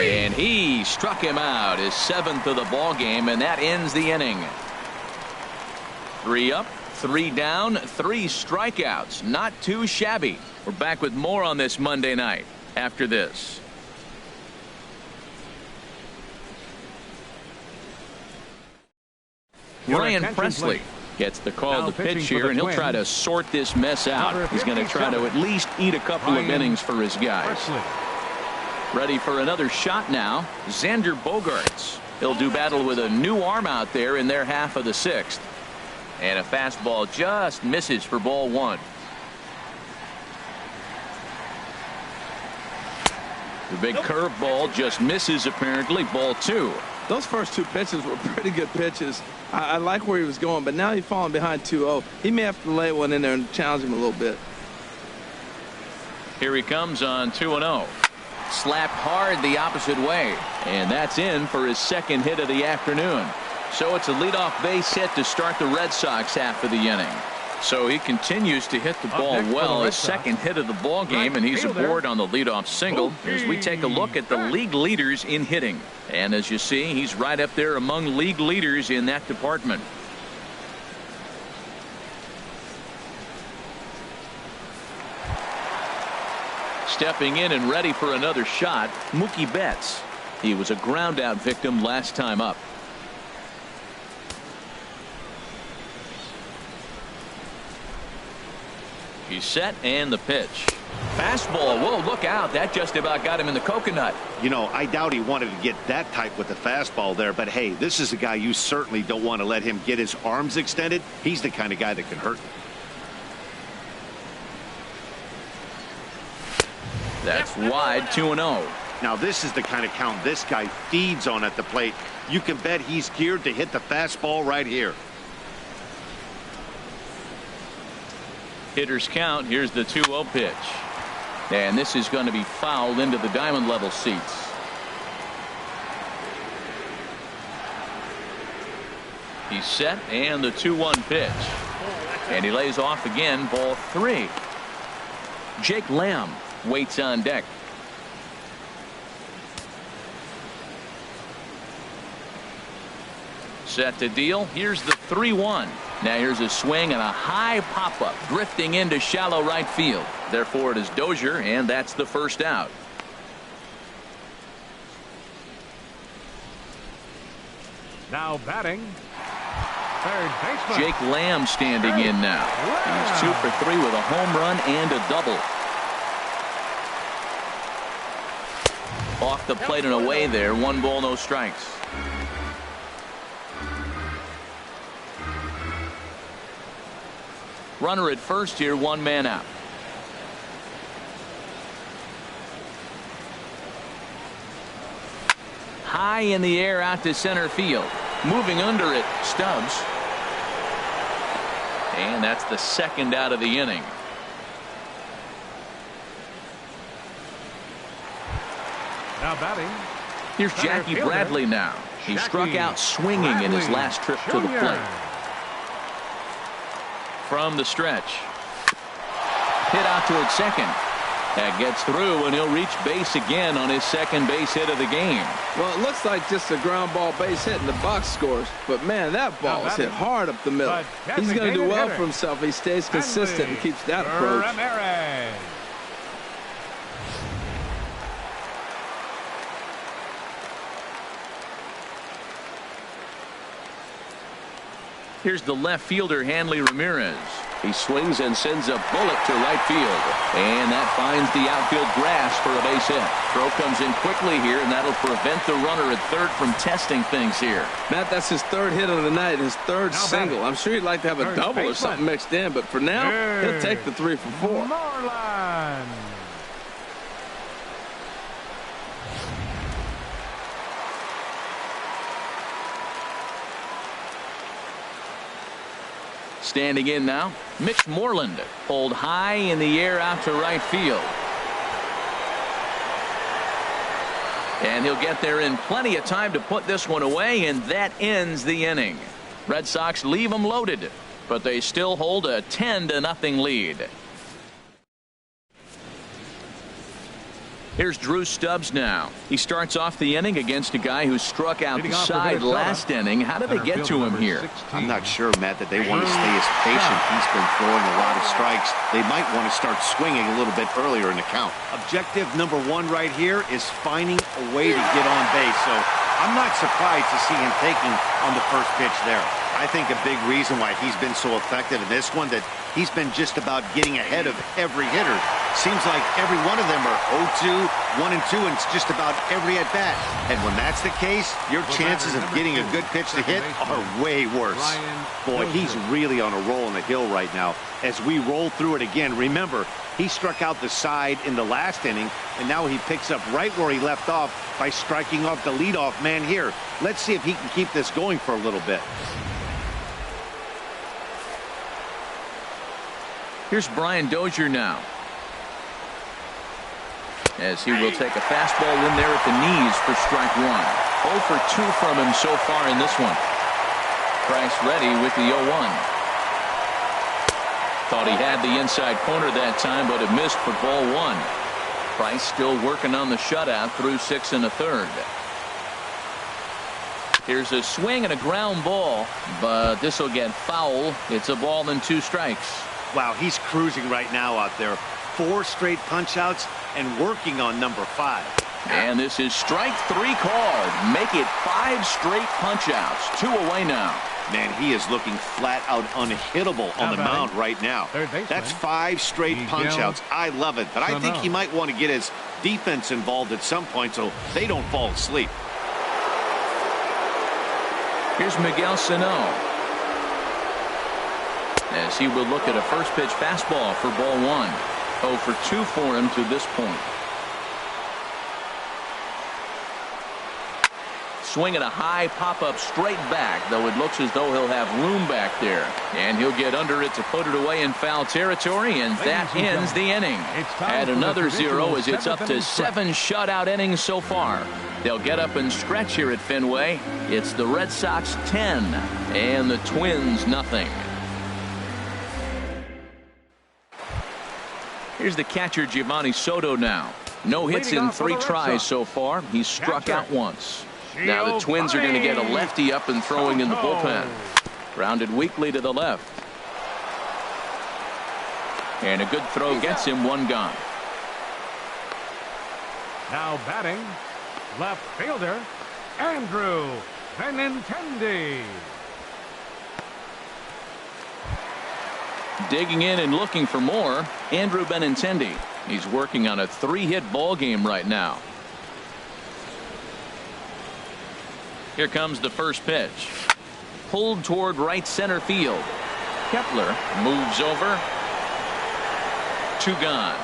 [SPEAKER 1] And he struck him out, his 7th of the ball game, and that ends the inning. 3 up, 3 down, 3 strikeouts. Not too shabby. We're back with more on this Monday night after this. Ryan Presley gets the call to pitch here, and he'll try to sort this mess out. He's going to try to at least eat a couple of innings for his guys. Ready for another shot now. Xander Bogaerts. He'll do battle with a new arm out there in their half of the 6th. And a fastball just misses for ball 1. The big curveball just misses, apparently. Ball 2.
[SPEAKER 3] Those first 2 pitches were pretty good pitches. I like where he was going, but now he's falling behind 2-0. He may have to lay one in there and challenge him a little bit.
[SPEAKER 1] Here he comes on 2-0. Slapped hard the opposite way, and that's in for his 2nd hit of the afternoon. So it's a leadoff base hit to start the Red Sox half of the inning. So he continues to hit the ball well, his 2nd hit of the ball game, and he's aboard on the leadoff single as we take a look at the league leaders in hitting. And as you see, he's right up there among league leaders in that department. Stepping in and ready for another shot, Mookie Betts. He was a ground out victim last time up. He's set and the pitch. Fastball. Whoa, look out. That just about got him in the coconut.
[SPEAKER 2] You know, I doubt he wanted to get that tight with the fastball there, but hey, this is a guy you certainly don't want to let him get his arms extended. He's the kind of guy that can hurt you.
[SPEAKER 1] That's wide, 2-0.
[SPEAKER 2] Now this is the kind of count this guy feeds on at the plate. You can bet he's geared to hit the fastball right here.
[SPEAKER 1] Hitters count. Here's the 2-0 pitch. And this is going to be fouled into the diamond level seats. He's set and the 2-1 pitch. And he lays off again, ball 3. Jake Lamb waits on deck. Set to deal. Here's the 3-1. Now here's a swing and a high pop-up drifting into shallow right field. Therefore it is Dozier, and that's the first out.
[SPEAKER 4] Now batting, third baseman
[SPEAKER 1] Jake Lamb standing in now. He's 2 for 3 with a home run and a double. Off the plate and away there. 1 ball, no strikes. Runner at first here, 1 man out. High in the air out to center field. Moving under it, Stubbs. And that's the second out of the inning.
[SPEAKER 4] now batting.
[SPEAKER 1] Here's Jackie Bradley now. He struck out swinging in his last trip to the plate. From the stretch. Hit out towards second. That gets through, and he'll reach base again on his second base hit of the game.
[SPEAKER 3] Well, it looks like just a ground ball base hit in the box scores, but man, that ball is hit hard up the middle. He's going to do well for himself if he stays consistent and keeps that approach.
[SPEAKER 4] Ramirez.
[SPEAKER 1] Here's the left fielder, Hanley Ramirez. He swings and sends a bullet to right field. And that finds the outfield grass for a base hit. Throw comes in quickly here, and that'll prevent the runner at third from testing things here.
[SPEAKER 3] Matt, that's his 3rd hit of the night, his 3rd single. I'm sure he'd like to have a double or something mixed in, but for now, he'll take the 3 for 4.
[SPEAKER 4] Moreland.
[SPEAKER 1] Standing in now, Mitch Moreland. Pulled high in the air out to right field. And he'll get there in plenty of time to put this one away, and that ends the inning. Red Sox leave them loaded, but they still hold a 10-0 lead. Here's Drew Stubbs now. He starts off the inning against a guy who struck out the side last inning. How did they get to him here?
[SPEAKER 2] I'm not sure, Matt, that they want to stay as patient. He's been throwing a lot of strikes. They might want to start swinging a little bit earlier in the count. Objective number 1 right here is finding a way to get on base. So I'm not surprised to see him taking on the first pitch there. I think a big reason why he's been so effective in this one, that he's been just about getting ahead of every hitter. Seems like every one of them are 0-2, 1-2, and it's just about every at bat. And when that's the case, your chances of getting a good pitch to hit are way worse. Boy, he's really on a roll on the hill right now. As we roll through it again, remember, he struck out the side in the last inning, and now he picks up right where he left off by striking off the leadoff man here. Let's see if he can keep this going for a little bit.
[SPEAKER 1] Here's Brian Dozier now, as he will take a fastball in there at the knees for strike 1. 0 for 2 from him so far in this one. Price ready with the 0-1. Thought he had the inside corner that time, but it missed for ball 1. Price still working on the shutout through 6 1/3. Here's a swing and a ground ball, but this will get foul. It's a ball and 2 strikes.
[SPEAKER 2] Wow, he's cruising right now out there. 4 straight punch-outs and working on number 5.
[SPEAKER 1] And this is strike 3 called. Make it 5 straight punch-outs. 2 away now.
[SPEAKER 2] Man, he is looking flat out unhittable on the mound right now. That's 5 straight punch-outs. I love it, but I think he might want to get his defense involved at some point so they don't fall asleep.
[SPEAKER 1] Here's Miguel Sano, as he will look at a first pitch fastball for ball 1. 0 for 2 for him to this point. Swinging a high pop-up straight back, though it looks as though he'll have room back there. And he'll get under it to put it away in foul territory, and that ends the inning. Add another 0 as it's up to 7 shutout innings so far. They'll get up and stretch here at Fenway. It's the Red Sox 10 and the Twins nothing. Here's the catcher Giovanni Soto now. No hits in 3 tries so far. He's struck out once. Now the Twins are going to get a lefty up and throwing in the bullpen. Grounded weakly to the left. And a good throw gets him 1 gone.
[SPEAKER 4] Now batting, left fielder, Andrew Benintendi.
[SPEAKER 1] Digging in and looking for more, Andrew Benintendi. He's working on a 3-hit ball game right now. Here comes the first pitch. Pulled toward right center field. Kepler moves over. 2 gone.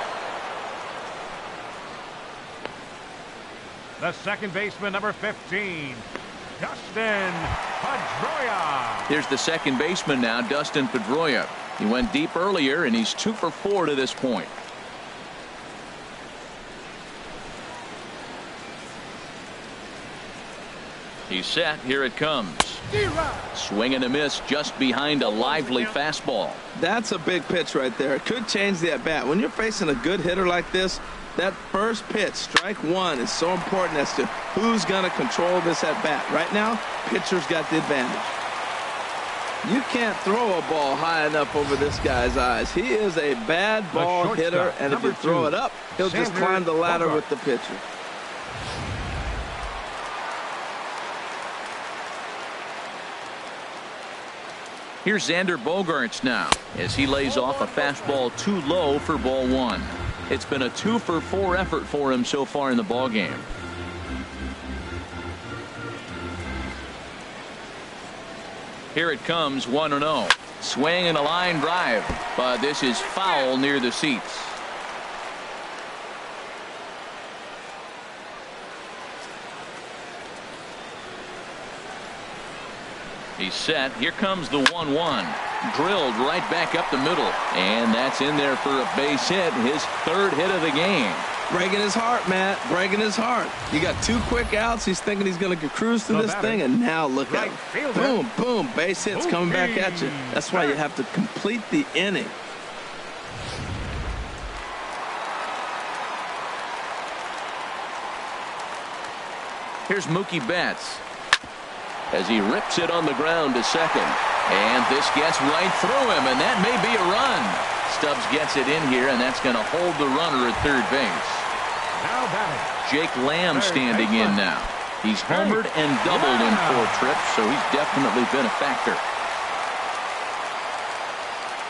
[SPEAKER 4] The second baseman, number 15, Dustin Pedroia.
[SPEAKER 1] Here's the second baseman now, Dustin Pedroia. He went deep earlier, and he's 2 for 4 to this point. He's set. Here it comes. Swing and a miss just behind a lively fastball.
[SPEAKER 3] That's a big pitch right there. It could change the at-bat. When you're facing a good hitter like this, that first pitch, strike 1, is so important as to who's going to control this at-bat. Right now, pitcher's got the advantage. You can't throw a ball high enough over this guy's eyes. He is a bad ball hitter, and if you throw it up, he'll just climb the ladder with the pitcher.
[SPEAKER 1] Here's Xander Bogaerts now as he lays off a fastball too low for ball 1. It's been a 2 for 4 effort for him so far in the ball game. Here it comes, 1-0. Swing and a line drive, but this is foul near the seats. He's set. Here comes the 1-1. Drilled right back up the middle. And that's in there for a base hit. His 3rd hit of the game.
[SPEAKER 3] Breaking his heart, Matt. Breaking his heart. You got 2 quick outs. He's thinking he's going to cruise through this thing. And now look at him. Boom, boom. Base hits coming back at you. That's why you have to complete the inning.
[SPEAKER 1] Here's Mookie Betts as he rips it on the ground to second. And this gets right through him, and that may be a run. Stubbs gets it in here, and that's going to hold the runner at third base.
[SPEAKER 4] Now batting,
[SPEAKER 1] Jake Lamb standing in now. He's homered and doubled in 4 trips, so he's definitely been a factor.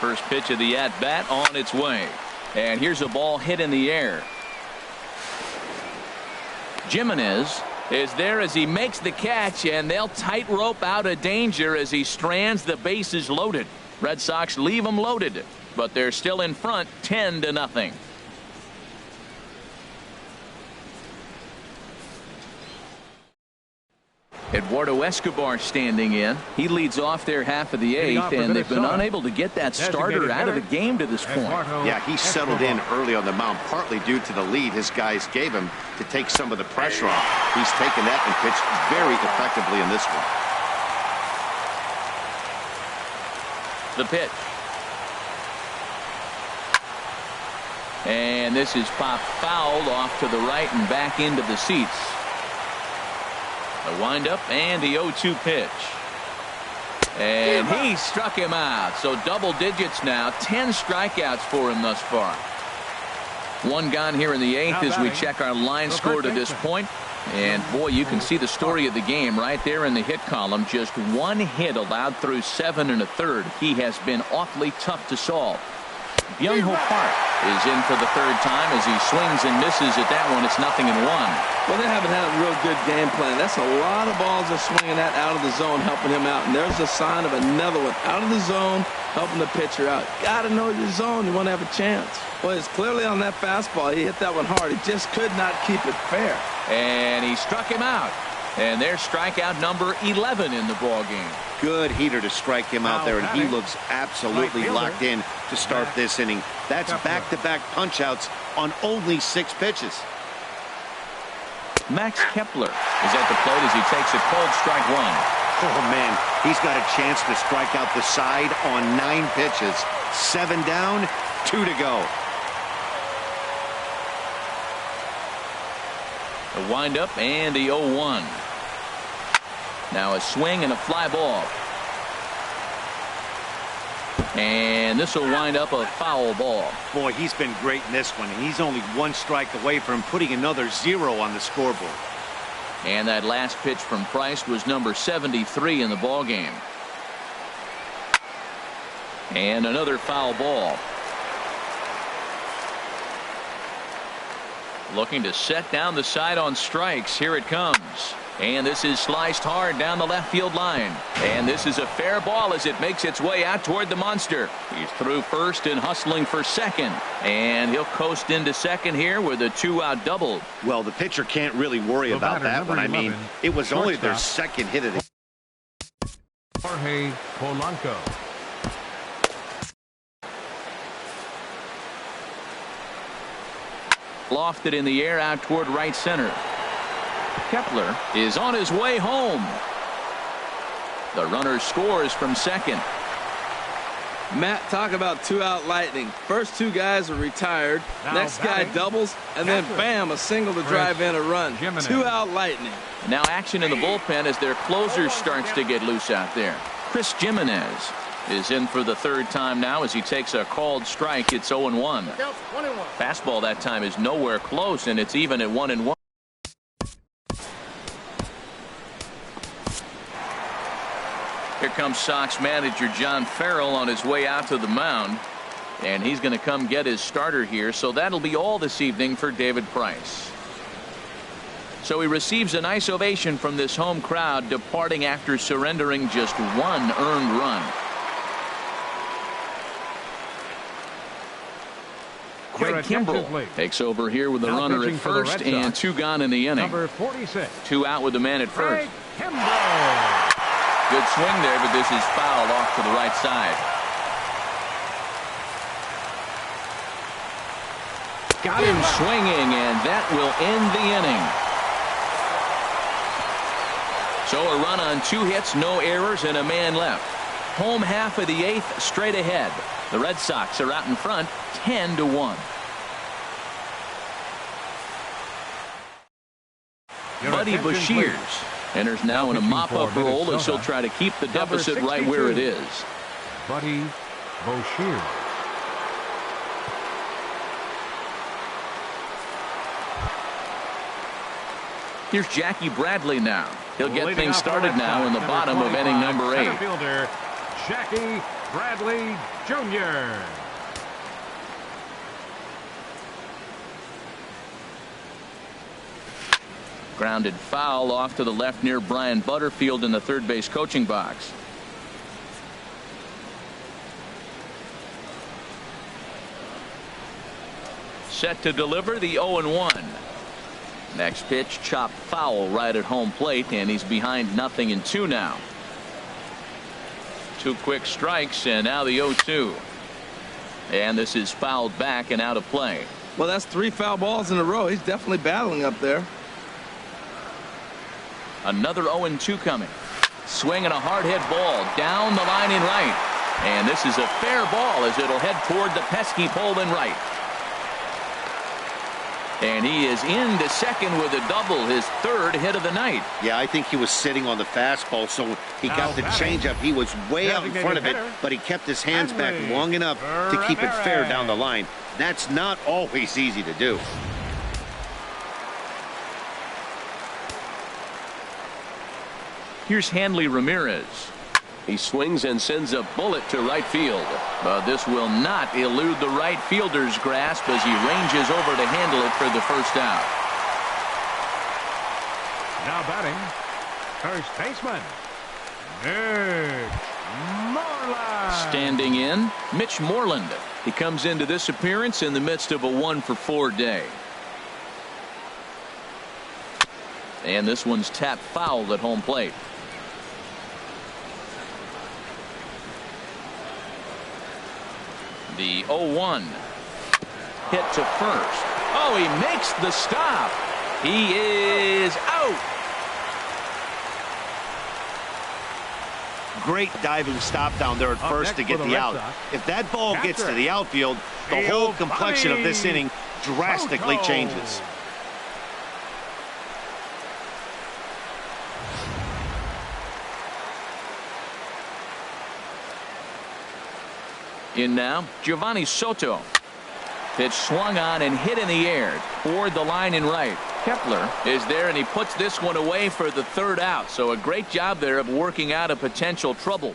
[SPEAKER 1] First pitch of the at-bat on its way. And here's a ball hit in the air. Jimenez is there as he makes the catch, and they'll tightrope out of danger as he strands. The bases loaded. Red Sox leave them loaded, but they're still in front 10-0. Eduardo Escobar standing in. He leads off their half of the 8th, and they've been unable to get that starter out of the game to this point.
[SPEAKER 2] Yeah, he settled in early on the mound, partly due to the lead his guys gave him to take some of the pressure off. He's taken that and pitched very effectively in this one.
[SPEAKER 1] The pitch. And this is popped fouled off to the right and back into the seats. The windup and the 0-2 pitch. And he struck him out. So double digits now. 10 strikeouts for him thus far. One gone here in the 8th as we check our line score to this point. And boy, you can see the story of the game right there in the hit column. Just one hit allowed through 7 1/3. He has been awfully tough to solve. Byung-Ho Park is in for the 3rd time as he swings and misses at that one. It's 0-1.
[SPEAKER 3] Well, they haven't had a real good game plan. That's a lot of balls they're swinging at out of the zone, helping him out. And there's a sign of another one out of the zone, helping the pitcher out. Got to know your zone. You want to have a chance. Well, it's clearly on that fastball. He hit that one hard. He just could not keep it fair.
[SPEAKER 1] And he struck him out. And there's strikeout number 11 in the ball game.
[SPEAKER 2] Good heater to strike him out there, and he looks absolutely locked in to start this inning. That's back-to-back punch-outs on only 6 pitches.
[SPEAKER 1] Max Kepler is at the plate as he takes a cold strike one.
[SPEAKER 2] Oh, man, he's got a chance to strike out the side on 9 pitches. 7 down, 2 to go.
[SPEAKER 1] The windup and the 0-1. Now a swing and a fly ball. And this will wind up a foul ball.
[SPEAKER 2] Boy, he's been great in this one. He's only 1 strike away from putting another 0 on the scoreboard.
[SPEAKER 1] And that last pitch from Price was number 73 in the ball game. And another foul ball. Looking to set down the side on strikes. Here it comes. And this is sliced hard down the left field line. And this is a fair ball as it makes its way out toward the monster. He's through first and hustling for second. And he'll coast into second here with a 2-out double.
[SPEAKER 2] Well, the pitcher can't really worry about that one. I mean, it was only their second hit of the
[SPEAKER 4] Jorge Polanco.
[SPEAKER 1] Lofted in the air out toward right center. Kepler is on his way home. The runner scores from second.
[SPEAKER 3] Matt, talk about 2-out lightning. First 2 guys are retired.
[SPEAKER 4] Now
[SPEAKER 3] Next guy doubles, and then bam, a single to drive in a run. 2-out lightning.
[SPEAKER 1] Now action in the bullpen as their closer starts to get loose out there. Chris Jimenez is in for the 3rd time now as he takes a called strike. It's 0-1. Fastball that time is nowhere close, and it's even at 1-1. Here comes Sox manager John Farrell on his way out to the mound, and he's going to come get his starter here. So that'll be all this evening for David Price. So he receives a nice ovation from this home crowd, departing after surrendering just 1 earned run. Craig Kimbrell takes over here with the runner at first and 2 gone in the inning.
[SPEAKER 4] Number 46.
[SPEAKER 1] 2 out with the man at first.
[SPEAKER 4] Craig Kimbrell.
[SPEAKER 1] Good swing there, but this is fouled off to the right side. Got him swinging, and that will end the inning. So a run on 2 hits, no errors, and a man left. Home half of the 8th straight ahead. The Red Sox are out in front 10-1. Buddy Boshiers enters now in a mop-up role as he'll try to keep the deficit right where it is.
[SPEAKER 4] Buddy Boshiers.
[SPEAKER 1] Here's Jackie Bradley now. He'll get things started now in the bottom of inning number 8.
[SPEAKER 4] Fielder Jackie Bradley Jr.
[SPEAKER 1] Grounded foul off to the left near Brian Butterfield in the third base coaching box. Set to deliver the 0-1. Next pitch chopped foul right at home plate, and he's behind 0-2 now. 2 quick strikes, and now the 0-2. And this is fouled back and out of play.
[SPEAKER 3] Well, that's 3 foul balls in a row. He's definitely battling up there.
[SPEAKER 1] Another 0-2 coming. Swing and a hard hit ball down the line in right. And this is a fair ball as it'll head toward the pesky pole in right. And he is into second with a double, his third hit of the night.
[SPEAKER 2] Yeah, I think he was sitting on the fastball, so he got the changeup. He was way out in front of it, but he kept his hands back long enough to keep it fair down the line. That's not always easy to do.
[SPEAKER 1] Here's Hanley Ramirez.
[SPEAKER 6] He swings and sends a bullet to right field.
[SPEAKER 1] But this will not elude the right fielder's grasp as he ranges over to handle it for the first out.
[SPEAKER 4] Now batting, first baseman, Mitch Moreland.
[SPEAKER 1] Standing in, Mitch Moreland. He comes into this appearance in the midst of a 1-for-4 day. And this one's tapped foul at home plate. The 0-1 hit to first. Oh, he makes the stop. He is out.
[SPEAKER 2] Great diving stop down there at first to get the out. If that ball gets to the outfield, the whole complexion of this inning drastically changes.
[SPEAKER 1] In now, Giovanni Soto. Pitch swung on and hit in the air toward the line in right. Kepler is there, and he puts this one away for the third out. So a great job there of working out a potential trouble.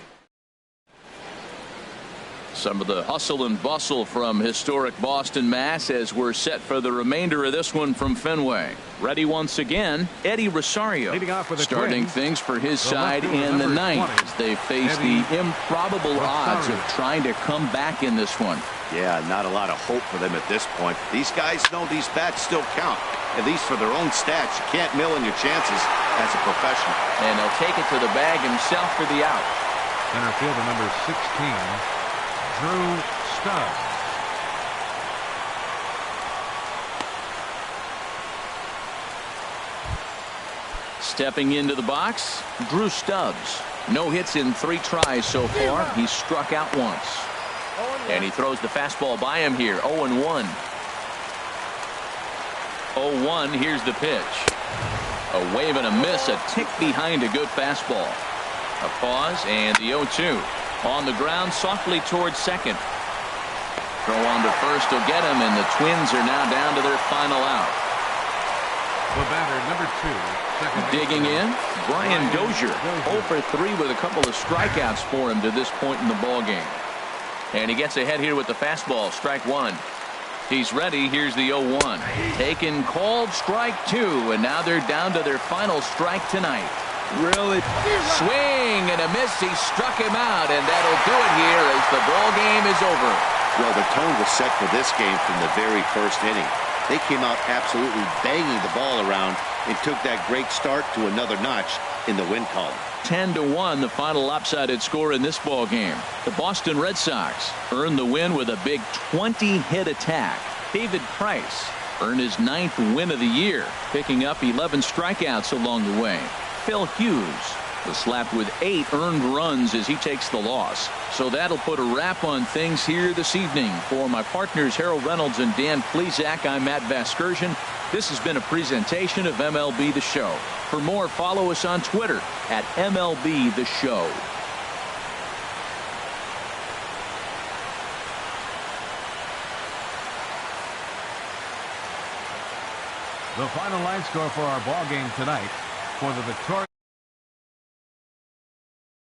[SPEAKER 1] Some of the hustle and bustle from historic Boston, Mass, as we're set for the remainder of this one from Fenway. Ready once again, Eddie Rosario starting things for his side in the ninth as they face the improbable odds of trying to come back in this one.
[SPEAKER 2] Yeah, not a lot of hope for them at this point. These guys know these bats still count, at least for their own stats. You can't mill in your chances as a professional.
[SPEAKER 1] And he'll take it to the bag himself for the out.
[SPEAKER 4] Center fielder number 16, Drew Stubbs.
[SPEAKER 1] Stepping into the box, Drew Stubbs. No hits in 3 tries so far. He's struck out once. And he throws the fastball by him here. 0-1. 0-1. Here's the pitch. A wave and a miss. A tick behind a good fastball. A pause and the 0-2. On the ground softly towards second. Throw on to first will get him, and the Twins are now down to their final out.
[SPEAKER 4] The batter, number 2, second.
[SPEAKER 1] Digging in, Brian Dozier. 0 for 3 with a couple of strikeouts for him to this point in the ball game. And he gets ahead here with the fastball. Strike 1. He's ready. Here's the 0-1. Taken, called, strike 2, and now they're down to their final strike tonight.
[SPEAKER 3] Really?
[SPEAKER 1] Swing and a miss. He struck him out, and that'll do it here as the ball game is over.
[SPEAKER 2] Well, the tone was set for this game from the very first inning. They came out absolutely banging the ball around and took that great start to another notch in the win column.
[SPEAKER 1] 10-1, the final lopsided score in this ball game. The Boston Red Sox earned the win with a big 20-hit attack. David Price earned his 9th win of the year, picking up 11 strikeouts along the way. Phil Hughes was slapped with 8 earned runs as he takes the loss. So that'll put a wrap on things here this evening. For my partners Harold Reynolds and Dan Plesac, I'm Matt Vasgersian. This has been a presentation of MLB The Show. For more, follow us on Twitter at MLB The Show.
[SPEAKER 4] The final line score for our ball game tonight for the victorious